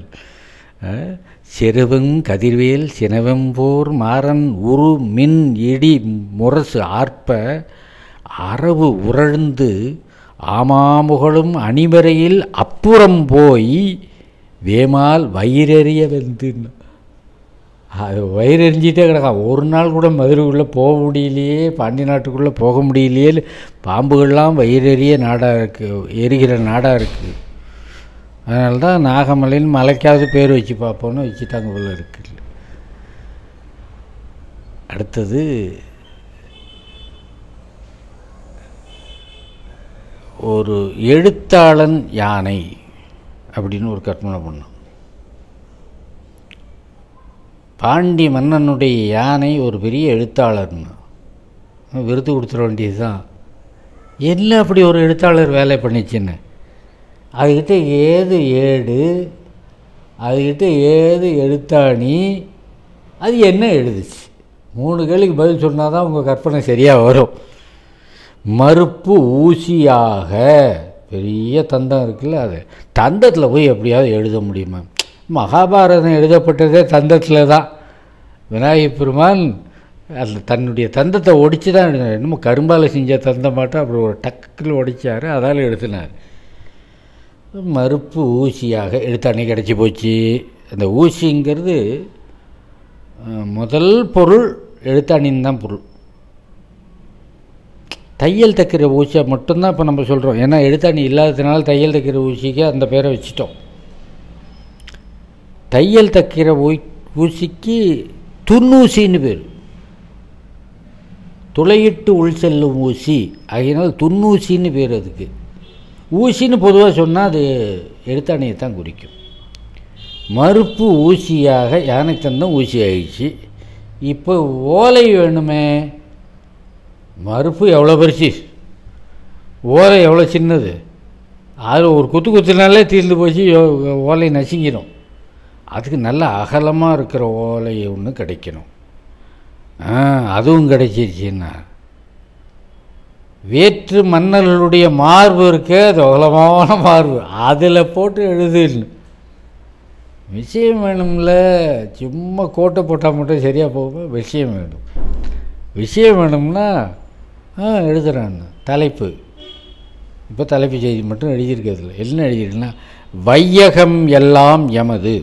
செருவங் கதிர்வேல் சினவம்போர் மாறன் உரு மின் இடி முரசு ஆர்ப்ப அரவு உரழ்ந்து ஆமாமுகளும் அணிவரையில் அப்புறம் போய் வேமால் வயிறெறிய வெந்துன்னு. அது வயிறெறிஞ்சிட்டே கிடக்கான். ஒரு நாள் கூட மதுரைக்குள்ளே போக முடியலையே, பாண்டி நாட்டுக்குள்ளே போக முடியலையே. பாம்புகள்லாம் வயிறெறிய நாடாக இருக்குது, எரிகிற நாடாக இருக்குது. அதனால தான் நாகமலைன்னு மலைக்காவது பேர் வச்சு பார்ப்போன்னு வச்சுட்டாங்க போல இருக்கு. அடுத்தது ஒரு எழுத்தாளன் யானை அப்படின்னு ஒரு கற்பனை பண்ணோம். பாண்டி மன்னனுடைய யானை ஒரு பெரிய எழுத்தாளர்னு விருது கொடுத்துட வேண்டியது தான். என்ன அப்படி ஒரு எழுத்தாளர் வேலை பண்ணிச்சுன்னு, அதுக்கிட்ட ஏது ஏடு, அதுக்கிட்ட ஏது எழுத்தாணி, அது என்ன எழுதுச்சு? 3 கேள்விக்கு பதில் சொன்னால் தான் உங்கள் கற்பனை சரியாக வரும். மறுப்பு ஊசியாக பெரிய தந்தம் இருக்குல்ல, அது தந்தத்தில் போய் எப்படியாவது எழுத முடியுமா? மகாபாரதம் எழுதப்பட்டதே தந்தத்தில் தான். விநாயகப் பெருமான் அதில் தன்னுடைய தந்தத்தை ஒடிச்சு தான் எழுதினார். என்னமோ கரும்பால் செஞ்ச தந்தம் மாட்டோம் அப்படி ஒரு டக்குன்னு ஒடிச்சார், அதால் எழுதினார். மறுப்பு ஊசியாக எழுத்தாணி கிடச்சி போச்சு. அந்த ஊசிங்கிறது முதல் பொருள் எழுத்தாணின்னு தான் பொருள். தையல் தைக்கிற ஊசியை மட்டும்தான் இப்போ நம்ம சொல்கிறோம். ஏன்னா எழுத்தாணி இல்லாததுனால தையல் தைக்கிற ஊசிக்கு அந்த பேரை வச்சிட்டோம். தையல் தைக்கிற ஊசிக்கு துன்னூசின்னு பேர். துளையிட்டு உள் செல்லும் ஊசி, ஆகையினால் துன்னூசின்னு பேர் அதுக்கு. ஊசின்னு பொதுவாக சொன்னால் அது எழுத்தாணியை தான் குறிக்கும். மறுப்பு ஊசியாக யானை தந்தம் ஊசி ஆயிடுச்சு. இப்போ ஓலை வேணுமே. மறுப்பு எவ்வளோ பெருசு, ஓலை எவ்வளோ சின்னது. அதில் ஒரு குத்துனாலே தீர்ந்து போச்சு, ஓலை நசுங்கிடும். அதுக்கு நல்ல அகலமாக இருக்கிற ஓலை ஒன்று கிடைக்கணும். அதுவும் கிடைச்சிருச்சுன்னா வேற்று மன்னர்களுடைய மார்பு இருக்க, அது அகலமான மார்பு, அதில் போட்டு எழுதுன்னு விஷயம் வேணும்ல. சும்மா கோட்டை போட்டால் மட்டும் சரியாக போகும். விஷயம் வேணும். விஷயம் வேணும்னா எழுதுறான்னு தலைப்பு. இப்போ தலைப்பு செய்தி மட்டும் எழுதியிருக்கிறதுல என்ன எழுதிருக்குன்னா, வையகம் எல்லாம் எமது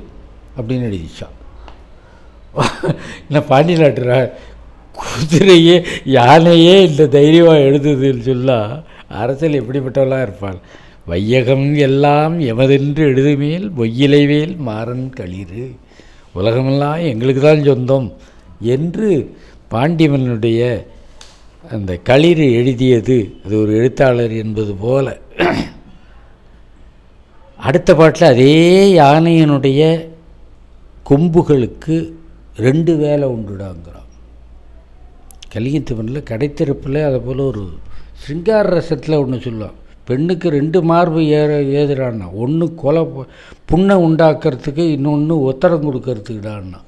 அப்படின்னு எழுதிச்சான். என்ன பாண்டி நாட்டுற குதிரையே யானையே இந்த தைரியமாக எழுதுதுன்னு சொன்னால் அரசியல் எப்படிப்பட்டவளாக இருப்பாள். வையகம் எல்லாம் எமதென்று எழுதுமேல் பொய்யிலைவேல் மாறன் களிறு, உலகமெல்லாம் எங்களுக்கு தான் சொந்தம் என்று பாண்டியமனுடைய அந்த களிறு எழுதியது. அது ஒரு எழுத்தாளர் என்பது போல. அடுத்த பாட்டில் அதே யானையினுடைய கொம்புகளுக்கு 2 வேலை உண்டுடாங்கிறான். கலிங்கத்தவனில் கடைத்திறப்பில் அதை போல் ஒரு சிங்கார ரசத்தில் ஒன்று சொல்லுவான். பெண்ணுக்கு 2 மார்பு ஏதுடான்னா, ஒன்று கொலை புண்ணை உண்டாக்குறதுக்கு, இன்னொன்று ஒத்தடம் கொடுக்கறதுக்குடான்னா.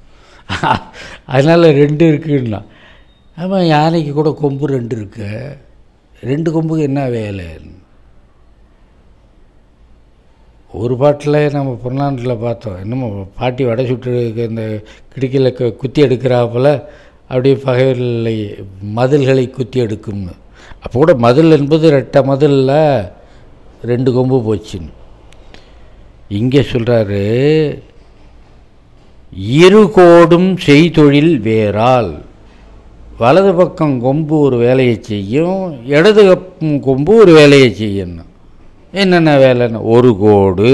அதனால் 2 இருக்குன்னா. ஆமாம், யானைக்கு கூட கொம்பு 2 இருக்கு. 2 கொம்புக்கு என்ன வேலை? ஒரு பாட்டில் நம்ம பொன்னாண்டில் பார்த்தோம், என்னமோ பாட்டி வடை சுட்டு இந்த கிடுக்கியில் குத்தி எடுக்கிறாப்பில் அப்படியே பகைவர்களை மதில்களை குத்தி எடுக்கும்னு. அப்போ கூட மதில் என்பது 2 மதிலில் 2 கொம்பு போச்சுன்னு இங்கே சொல்கிறாரு. இருகோடும் செய்தொழில் வேறால், வலது பக்கம் கொம்பு ஒரு வேலையை செய்யும், இடது கொம்பு ஒரு வேலையை செய்யணும். என்னென்ன வேலைன்னு, ஒரு கோடு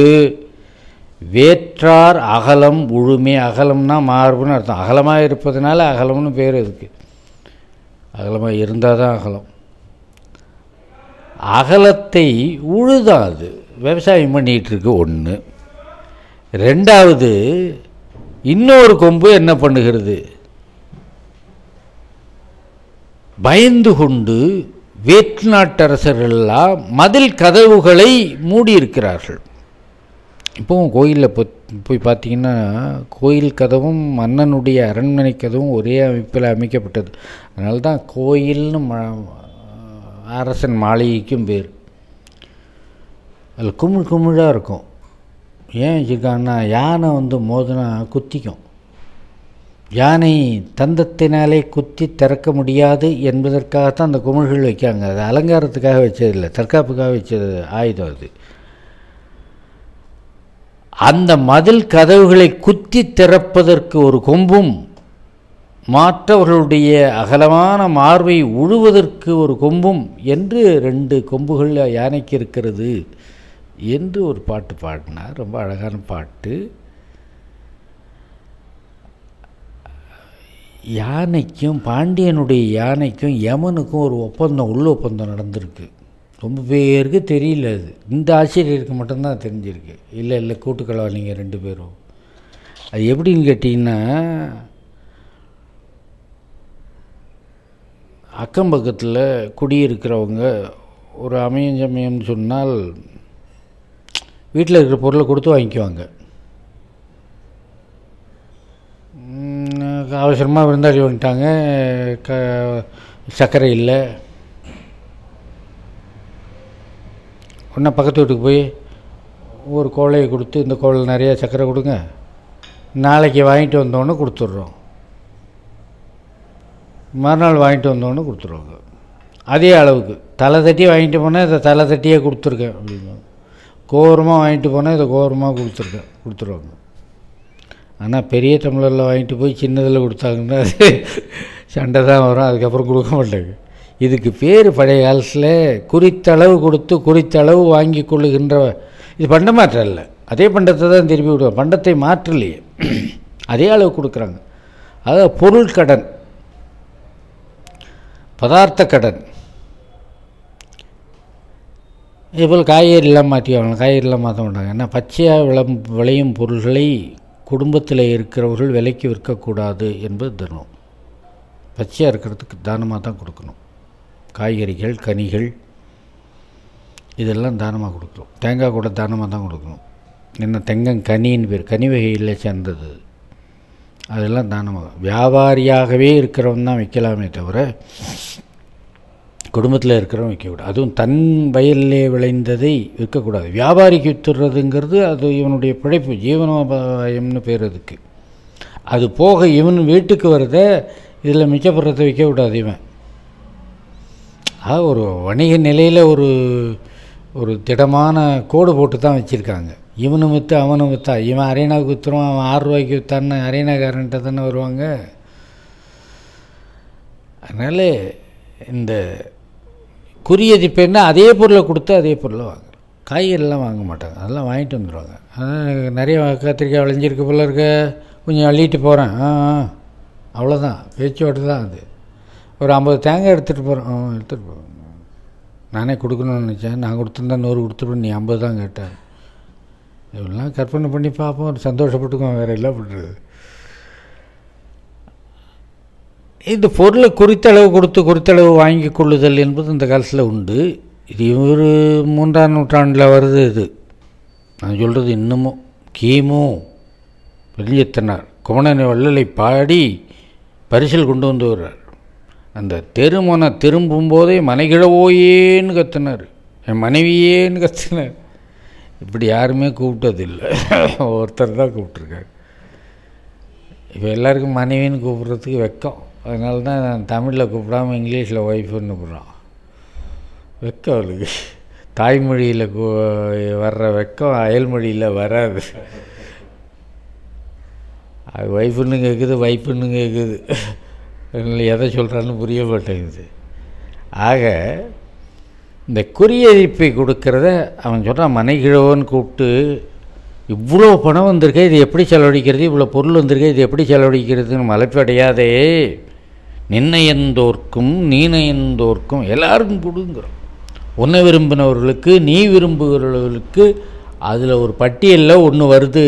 வேற்றார் அகலம் உழுமே. அகலம்னா மார்புன்னு அர்த்தம். அகலமாக இருப்பதுனால அகலம்னு பேர். அதுக்கு அகலமாக இருந்தால் தான் அகலம். அகலத்தை உழுதாது விவசாயம் பண்ணிகிட்ருக்கு. 1. 2வது, இன்னொரு கொம்பு என்ன பண்ணுகிறது? பயந்து கொண்டு வேற்று நாட்டரசர்களெல்லாம் மதில் கதவுகளை மூடியிருக்கிறார்கள். இப்போவும் கோயிலில் போய் பார்த்தீங்கன்னா, கோயில் கதவும் மன்னனுடைய அரண்மனை கதவும் ஒரே அமைப்பில் அமைக்கப்பட்டது. அதனால தான் கோயில்னு அரசன் மாளிகைக்கும் பேர். அதில் குமிழாக இருக்கும். ஏன் வச்சுருக்காங்கன்னா, யானை மோதினா குத்திக்கும். யானை தந்தத்தினாலே குத்தி திறக்க முடியாது என்பதற்காகத்தான் அந்த குமிழ்கள் வைக்காங்க. அது அலங்காரத்துக்காக வச்சதில்லை, தற்காப்புக்காக வச்சது ஆயுதம் அது. அந்த மதில் கதவுகளை குத்தி திறப்பதற்கு ஒரு கொம்பும், மற்றவர்களுடைய அகலமான மார்பை உழுவதற்கு ஒரு கொம்பும் என்று 2 கொம்புகள் யானைக்கு இருக்கிறது என்று ஒரு பாட்டு பாடினார். ரொம்ப அழகான பாட்டு. யானைக்கும், பாண்டியனுடைய யானைக்கும் யமனுக்கும் ஒரு ஒப்பந்தம், உள்ள ஒப்பந்தம் நடந்திருக்கு. ரொம்ப பேருக்கு தெரியல. அது இந்த ஆசிரியருக்கு மட்டும்தான் தெரிஞ்சிருக்கு. இல்லை கூட்டுக்கலவாணிங்க 2 பேரும். அது எப்படின்னு கேட்டிங்கன்னா, அக்கம் பக்கத்தில் குடியிருக்கிறவங்க ஒரு சமயம்னு சொன்னால் வீட்டில் இருக்கிற பொருளை கொடுத்து வாங்கிக்குவாங்க. அவசரமாக விருந்தாளி வந்துட்டாங்க, சர்க்கரை இல்லை, ஒன்றா பக்கத்து வீட்டுக்கு போய் ஒரு கோழையை கொடுத்து, இந்த கோழை நிறையா சர்க்கரை கொடுங்க, நாளைக்கு வாங்கிட்டு வந்தோன்னே கொடுத்துட்றோம், மறுநாள் வாங்கிட்டு வந்தோன்னே கொடுத்துருவாங்க. அதே அளவுக்கு தலை தட்டி வாங்கிட்டு போனால் இதை தலை தட்டியே கொடுத்துருக்கேன் அப்படிங்க, கோரமாக வாங்கிட்டு போனால் இதை கோரமாக கொடுத்துருவாங்க. ஆனால் பெரிய டம்ளரில் வாங்கிட்டு போய் சின்னதில் கொடுத்தாங்கன்னா அது சண்டை தான் வரும், அதுக்கப்புறம் கொடுக்க மாட்டாங்க. இதுக்கு பேர் பழைய காலத்தில் குறித்தளவு கொடுத்து குறித்தளவு வாங்கி கொள்ளுகின்ற, இது பண்ட மாற்றம் இல்லை, அதே பண்டத்தை தான் திருப்பி விடுவாங்க, பண்டத்தை மாற்றலையே, அதே அளவு கொடுக்குறாங்க. அதாவது பொருள் கடன், பதார்த்த கடன். இதுபோல் காய்கறிலாம் மாற்றிவாங்க, காய்கறிலாம் மாற்ற மாட்டாங்க. ஏன்னா பச்சையாக விளையும் பொருள்களை குடும்பத்தில் இருக்கிறவர்கள் விலைக்கு விற்கக்கூடாது என்பது தர்மம். பச்சையாக இருக்கிறதுக்கு தானமாக தான் கொடுக்கணும். காய்கறிகள், கனிகள் இதெல்லாம் தானமாக கொடுக்கணும். தேங்காய் கூட தானமாக தான் கொடுக்கணும். என்ன தெங்கங்கனின்னு பேர், கனி வகையில் சேர்ந்தது. அதெல்லாம் தானமாக, வியாபாரியாகவே இருக்கிறவன் தான் விற்கலாமே தவிர குடும்பத்தில் இருக்கிறவன் விற்கக்கூடாது. அதுவும் தன் வயலிலே விளைந்ததை விற்கக்கூடாது. வியாபாரிக்கு விற்றுறதுங்கிறது அது இவனுடைய பிழைப்பு, ஜீவனோபாயம்னு பேர் அதுக்கு. அது போக இவன் வீட்டுக்கு வரத இதில் மிச்சப்படுறதை விற்கக்கூடாது. இவன் ஒரு வணிக நிலையில் ஒரு திடமான கோடு போட்டு தான் வச்சுருக்காங்க. இவனும் விற்று அவனும் விற்றா, இவன் அரேனாவுக்கு விற்றுருவான், அவன் 6 ரூபாய்க்கு விற்றான்னு அரேனாக்காரன்ட்ட தானே வருவாங்க. அதனால் இந்த குறியதிப்பேன்னா அதே பொருளை கொடுத்து அதே பொருளை வாங்க. காய்கறிலாம் வாங்க மாட்டாங்க, அதெல்லாம் வாங்கிட்டு வந்துடுவாங்க. அதனால் நிறைய கத்திரிக்காய் விளைஞ்சிருக்கு போல இருக்க, கொஞ்சம் அள்ளிட்டு போகிறேன், அவ்வளோதான், பேச்சுவாட்டு தான் அது. ஒரு 50 தேங்காய் எடுத்துகிட்டு போகிறேன், எடுத்துகிட்டு போகிறேன். நானே கொடுக்கணும்னு நினச்சேன், நான் கொடுத்துருந்தா 100 கொடுத்துருப்பேன், நீ 50 தான் கேட்டேன். இதெல்லாம் கற்பனை பண்ணி பார்ப்போம், ஒரு சந்தோஷப்பட்டுக்குவோம், வேறு எல்லாம் பண்ணுறது. இந்த பொருளை குறித்தளவு கொடுத்து குறித்தளவு வாங்கி கொள்ளுதல் என்பது இந்த காலத்தில் உண்டு. இது ஒரு 3ஆம் நூற்றாண்டில் வருது. இது நான் சொல்கிறது இன்னமும் கிமு பெரியத்தனார் குமணனை வள்ளலை பாடி பரிசில் கொண்டு வந்து வர்றார். அந்த தெருமனை திரும்பும்போதே மனைகிழவோயேன்னு கத்தினார், என் மனைவியேன்னு கத்தினார். இப்படி யாருமே கூப்பிட்டதில்லை, ஒருத்தர் தான் கூப்பிட்ருக்காரு. இப்போ எல்லாருக்கும் மனைவின்னு கூப்பிட்றதுக்கு வெக்கம். அதனால தான் நான் தமிழில் கூப்பிடாமல் இங்கிலீஷில் ஒய்ஃபுன்னு கூப்பிட்றான். வெக்கம் அவளுக்கு. தாய்மொழியில் வர்ற வெக்கம் அயல்மொழியில் வராது. அது ஒய்ஃபுன்னு கேட்குது, வைஃபுன்னு கேட்குது. அதனால் எதை சொல்கிறான்னு புரிய மாட்டேங்குது. ஆக இந்த குறியதிப்பை கொடுக்கறத அவன் சொல்கிறான், மனைகிழவன்னு கூப்பிட்டு இவ்வளோ பணம் வந்திருக்கே, இது எப்படி செலவழிக்கிறது, இவ்வளோ பொருள் வந்திருக்கே, இது எப்படி செலவழிக்கிறதுன்னு மலைப்படையாதே, நின்னையந்தோர்க்கும் நீனையந்தோர்க்கும் எல்லாருக்கும் கொடுங்கிறோம். உன்னை விரும்பினவர்களுக்கு, நீ விரும்புகிறவர்களுக்கு. அதில் ஒரு பட்டியலில் ஒன்று வருது,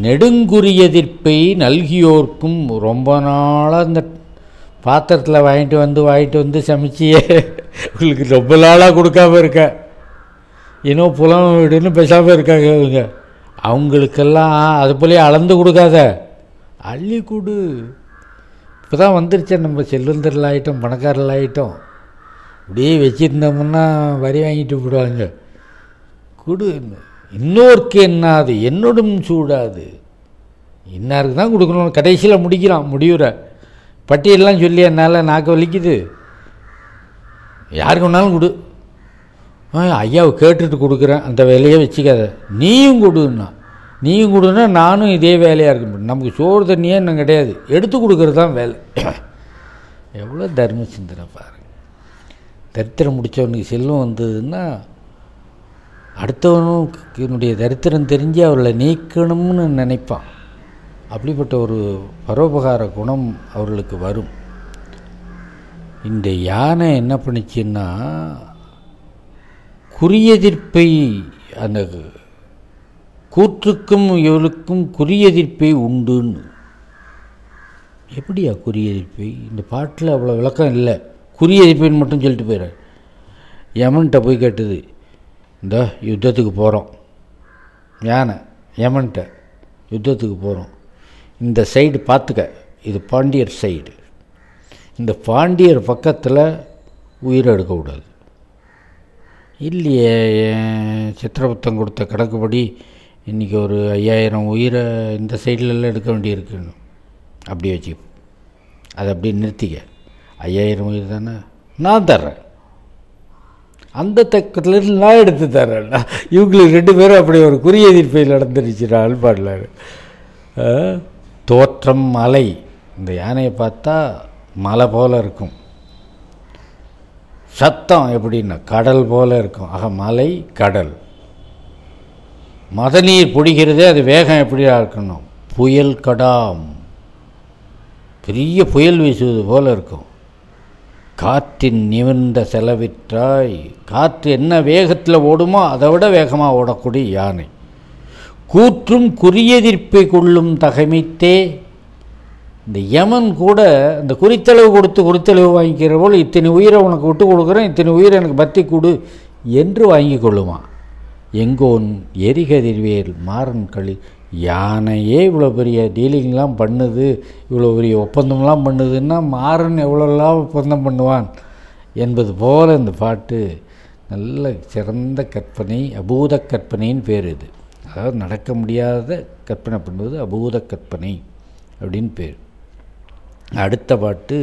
நெடுங்குறியதிர்ப்பை நல்கியோர்க்கும். ரொம்ப நாளாக இந்த பாத்திரத்தில் வாங்கிட்டு வந்து சமைச்சியே உங்களுக்கு ரொம்ப நாளாக கொடுக்காம இருக்க, இன்னும் புலம் வீடுன்னு பேசாமல் இருக்காங்க இவங்க. அவங்களுக்கெல்லாம் அது போலயே அளந்து கொடுக்காத, அள்ளி கொடு. இப்போ தான் வந்துருச்சு, நம்ம செல்வந்தர்கள் ஆகிட்டோம், பணக்காரர்கள் ஆகிட்டோம். இப்படியே வச்சுருந்தோம்னா வரி வாங்கிட்டு போடுவாங்க. கொடு. இன்னொருக்கு என்னாது என்னோடும் சூடாது, இன்னாருக்கு தான் கொடுக்கணும். கடைசியில் முடிவுற பட்டியெல்லாம் சொல்லி என்னால் நாக்கு வலிக்குது. யாருக்கு வேணாலும் கொடு, ஐயாவை கேட்டுட்டு கொடுக்குறேன், அந்த வேலையை வச்சுக்காத, நீயும் கொடுன்னா நானும் இதே வேலையாக இருக்க. நமக்கு சோறு தண்ணியே இன்னும் கிடையாது, எடுத்து கொடுக்குறது தான் வேலை. எவ்வளோ தர்ம சிந்தனை பாருங்கள். தரித்திரம் முடித்தவனுக்கு செல்வம் வந்ததுன்னா அடுத்தவனும் என்னுடைய தரித்திரம் தெரிஞ்சு அவர்களை நீக்கணும்னு நினைப்பான். அப்படிப்பட்ட ஒரு பரோபகார குணம் அவர்களுக்கு வரும். இந்த யானை என்ன பண்ணிச்சுன்னா, குறியெதிர்ப்பை, அந்த கூற்றுக்கும் இவளுக்கும் குறியெதிர்ப்பை உண்டுன்னு. எப்படியா குறியெதிர்ப்பை? இந்த பாட்டில் அவ்வளோ விளக்கம் இல்லை. குறியெதிர்ப்பைன்னு மட்டும் சொல்லிட்டு போயிடுற. யமன்கிட்ட போய் கேட்டது, இந்த யுத்தத்துக்கு போகிறோம். யானை யமன்கிட்ட யுத்தத்துக்கு போகிறோம், இந்த சைடு பார்த்துக்க, இது பாண்டியர் சைடு, இந்த பாண்டியர் பக்கத்தில் உயிரை எடுக்கக்கூடாது. இல்லையே, சித்திரகுப்தன் கொடுத்த கணக்குப்படி இன்றைக்கி ஒரு 5000 உயிரை இந்த சைட்லலாம் எடுக்க வேண்டியிருக்குன்னு. அப்படியே வச்சு அதை அப்படியே நிறுத்திக்க. 5000 உயிர் தானே, நான் தர்றேன், அந்த தக்கத்துலேருந்து நான் எடுத்து தர்றேன்டா. இவங்களுக்கு 2 பேரும் அப்படி ஒரு குறியெதிர்ப்பையில் நடந்துருச்சுடான்னு பாடலாரு. தோற்றம் மலை, இந்த யானையை பார்த்தா மலை போல் இருக்கும். சத்தம் எப்படின்னா கடல் போல் இருக்கும். ஆக மலை கடல். மதநீர் பொடிகிறதே, அது வேகம் எப்படியா இருக்கணும், புயல் கடாம், பெரிய புயல் வீசுவது போல் இருக்கும். காற்றின் நிமிர்ந்த செலவிற்றாய், காற்று என்ன வேகத்தில் ஓடுமோ அதை விட வேகமாக ஓடக்கூடிய யானை. கூற்றும் குறியெதிர்ப்பை கொள்ளும் தகைமைத்தே, இந்த யமன் கூட இந்த குறித்தளவு கொடுத்து குறித்தளவு வாங்கிக்கிற போல், இத்தனை உயிரை உனக்கு விட்டு கொடுக்குறேன், இத்தனை உயிரை எனக்கு பற்றி கொடு என்று வாங்கி கொள்ளுமா. எங்கோன் எரிகதிர்வேல் மாறன் களி. யானையே இவ்வளோ பெரிய டீலிங்லாம் பண்ணுது, இவ்வளோ பெரிய ஒப்பந்தம்லாம் பண்ணுதுன்னா மாறன் எவ்வளோலாம் ஒப்பந்தம் பண்ணுவான் என்பது போல் இந்த பாட்டு நல்ல சிறந்த கற்பனை, அபூத கற்பனைன்னு பேர். இது அதாவது நடக்க முடியாத கற்பனை பண்ணுவது அபூத கற்பனை அப்படின்னு பேர். அடுத்த பாட்டு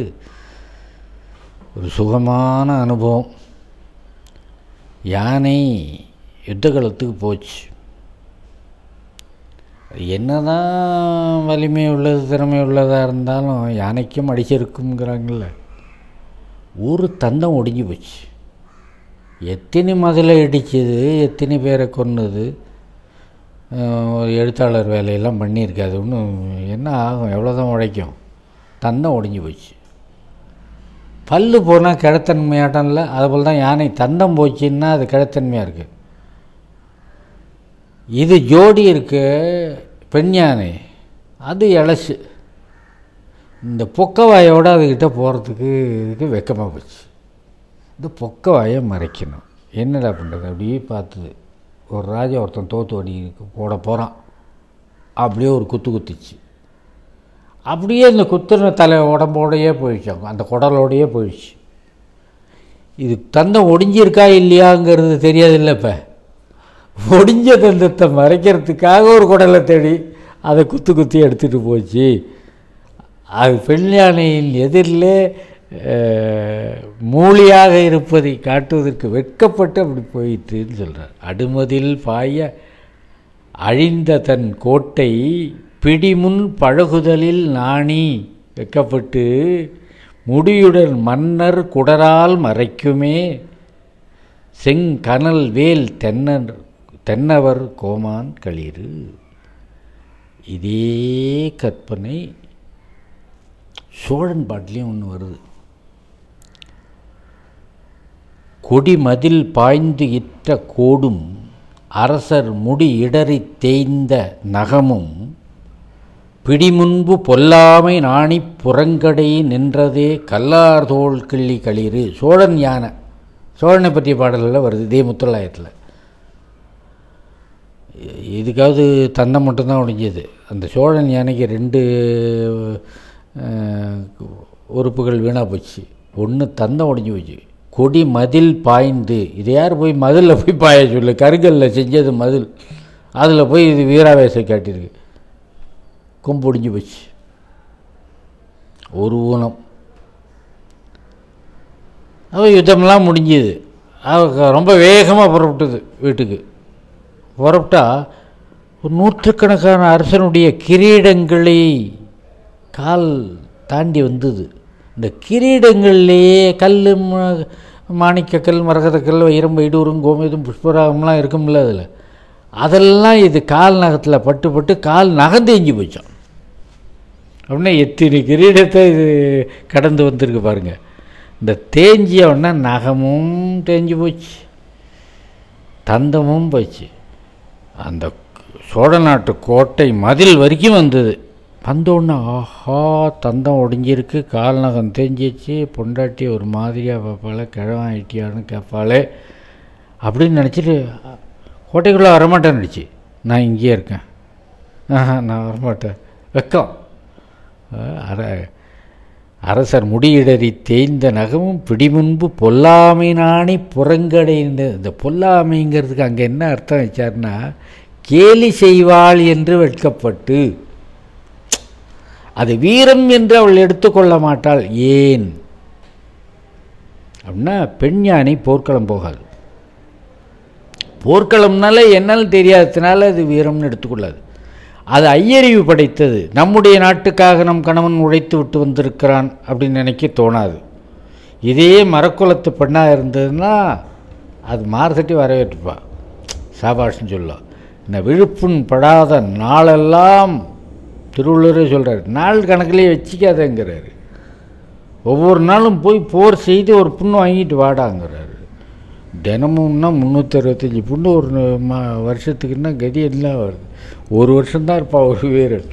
ஒரு சுகமான அனுபவம். யானை யுத்த காலத்துக்கு போச்சு. என்னதான் வலிமை உள்ளது திறமை உள்ளதாக இருந்தாலும் யானைக்கும் அடிச்சிருக்குங்கிறாங்கல்ல. ஒரு தந்தம் ஒடிஞ்சு போச்சு. எத்தனை மதிலை இடிச்சது, எத்தனை பேரை கொன்னது, எழுத்தாளர் வேலையெல்லாம் பண்ணியிருக்காது. ஒன்றும் என்ன ஆகும், எவ்வளோதான் உழைக்கும், தந்தம் ஒடிஞ்சு போச்சு. பல்லு போனால் கிழத்தன்மையாட்டம் இல்லை, அதுபோல் தான் யானை தந்தம் போச்சுன்னா அது கிழத்தன்மையாக இருக்குது. இது ஜோடி இருக்கு பெண் யானை, அது இளசு. இந்த பொக்கவாயோடு அதுக்கிட்ட போகிறதுக்கு இதுக்கு வெக்கமாக போச்சு. இந்த பொக்கவாயை மறைக்கணும். என்னடா பண்ணுறது, அப்படியே பார்த்தது ஒரு ராஜா ஒருத்தன் தோற்று வடி போட போகிறான். அப்படியே ஒரு குத்து குத்திச்சு. அப்படியே இந்த குத்துன தலை உடம்போடையே போயிடுச்சாங்க, அந்த குடலோடையே போயிடுச்சு. இது தந்தம் ஒடிஞ்சிருக்கா இல்லையாங்கிறது தெரியாதில்லை. இப்போ ஒடிஞ்ச தந்தத்தை மறைக்கிறதுக்காக ஒரு குடலை தேடி அதை குத்து குத்தி எடுத்துகிட்டு போச்சு. அது பெண் யானையின் எதிரிலே மூலியாக இருப்பதை காட்டுவதற்கு வெட்கப்பட்டு அப்படி போயிட்டுன்னு சொல்கிறார். அடுமதில் பாய அழிந்த தன் கோட்டை பிடிமுன் பழகுதலில் நாணி வெட்கப்பட்டு முடியுடன் மன்னர் குடரால் மறைக்குமே செங்கனல் வேல் தென்னவர் கோமான் களிறு. இதே கற்பனை சோழன் பாட்டிலையும் ஒன்று வருது. கொடிமதில் பாய்ந்து இற்ற கோடும் அரசர் முடி இடறி தேய்ந்த நகமும் பிடிமுன்பு பொல்லாமை நாணி புறங்கடை நின்றதே கல்லார்தோள் கிள்ளி களிறு. சோழன் யானை, சோழனை பற்றிய பாடல்களில் வருது இதே முத்தொள்ளாயிரத்தில். இதுக்காவது தந்தம் மட்டும்தான் உடைஞ்சது. அந்த சோழன் யானைக்கு 2 உறுப்புகள் வீணாக போச்சு. ஒன்று தந்தம் உடைஞ்சி போச்சு. கொடி மதில் பாய்ந்து, இது யார் போய் மதிலில் போய் பாய சொல்லு, கருங்கல்ல செஞ்சது மதில், அதில் போய் இது வீராவேசம் காட்டியிருக்கு. கொம்பு ஒடிஞ்சு போச்சு. ஒரு ஊனம். அவள் யுத்தமெல்லாம் முடிஞ்சுது. அவ ரொம்ப வேகமாக புறப்பட்டது வீட்டுக்கு. புறப்பட்டா ஒரு 100கணக்கான அரசனுடைய கிரீடங்களை கால் தாண்டி வந்தது. இந்த கிரீடங்கள்லேயே கல் மாணிக்கக்கல், மரகதக்கல், வைரம், வைடூரம், கோமேதம், புஷ்பராகம்லாம் இருக்கும்ல அதில். அதெல்லாம் இது கால் நகத்தில் பட்டு பட்டு கால் நகம் தேஞ்சு போச்சான். அப்படின்னா எத்தனை கிரீடத்தை இது கடந்து வந்திருக்கு பாருங்கள். இந்த தேஞ்சியவுடனே நகமும் தேஞ்சு போச்சு, தந்தமும் போச்சு. அந்த சோழ நாட்டு கோட்டை மதில் வரைக்கும் வந்தது. வந்தோடனே ஆஹா, தந்தம் ஒடிஞ்சிருக்கு, கால் நகம் தேஞ்சிச்சு, பொண்டாட்டி ஒரு மாதிரியாக பார்ப்பாளே, கிழவன் ஆயிட்டியான்னு கேட்பாளே அப்படின்னு நினச்சிட்டு கோட்டைக்குள்ளே வரமாட்டேன்னு நினச்சி, நான் இங்கேயே இருக்கேன், நான் வரமாட்டேன், வெக்கம். அரசர் முடியிடறி தேய்ந்த நகமும் பிடிமுன்பு பொல்லாமை நாணி புறங்கடைந்த. இந்த பொல்லாமைங்கிறதுக்கு அங்கே என்ன அர்த்தம் வச்சார்னா, கேலி செய்வாள் என்று வெட்கப்பட்டு, அது வீரம் என்று அவள் எடுத்துக்கொள்ள மாட்டாள். ஏன் அப்படின்னா, பெண் யானை போர்க்களம் போகாது. போர்க்களம்னால என்னால் தெரியாததுனால அது வீரம்னு எடுத்துக்கொள்ளாது. அது ஐயறிவு படைத்தது. நம்முடைய நாட்டுக்காக நம் கணவன் உழைத்து விட்டு வந்திருக்கிறான் அப்படின்னு நினைக்க தோணாது. இதே மரக்குலத்து பெண்ணாக இருந்ததுன்னா அது மார்த்தட்டி வரவேற்றுப்பா, சாபாஷ்ன்னு சொல்லலாம். இந்த விழுப்புண் படாத நாளெல்லாம் திருவள்ளுவரே சொல்கிறார், நாள் கணக்கிலே வச்சிக்காதங்கிறாரு. ஒவ்வொரு நாளும் போய் போர் செய்து ஒரு புண்ணு வாங்கிட்டு வாடாங்கிறாரு. தினமும்னா 365 புண்ணு ஒரு வருஷத்துக்குன்னா கதி எல்லாம் வருது. ஒரு வருஷம்தான் இருப்பா ஒரு வீரன்.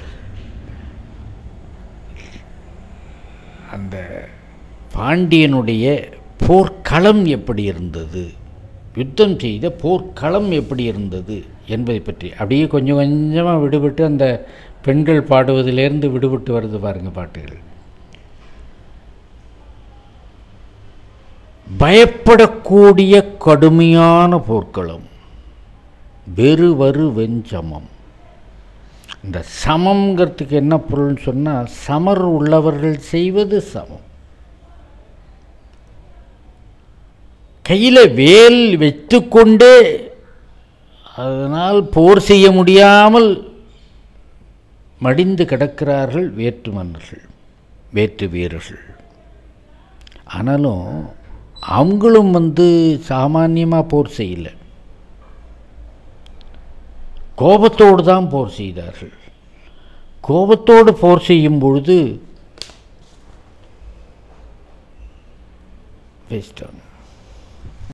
அந்த பாண்டியனுடைய போர்க்களம் எப்படி இருந்தது, யுத்தம் செய்த போர்க்களம் எப்படி இருந்தது என்பதை பற்றி அப்படியே கொஞ்சம் கொஞ்சமாக விடுபட்டு அந்த பெண்கள் பாடுவதிலேருந்து விடுபட்டு வருது பாருங்கள் பாட்டுகள். பயப்படக்கூடிய கடுமையான போர்க்களம், வெறுவரு வெஞ்சமம். இந்த சமம்ங்கிறதுக்கு என்ன பொருள்னு சொன்னால், சமர் உள்ளவர்கள் செய்வது சமம். கையில் வேல் வைத்துக்கொண்டே அதனால் போர் செய்ய முடியாமல் மடிந்து கிடக்கிறார்கள் வேற்று மன்னர்கள், வேற்று வீரர்கள். ஆனாலும் அவங்களும் சாமான்யமாக போர் செய்யலை, கோபத்தோடு தான் போர் செய்தார்கள். கோபத்தோடு போர் செய்யும் பொழுது வேஸ்டான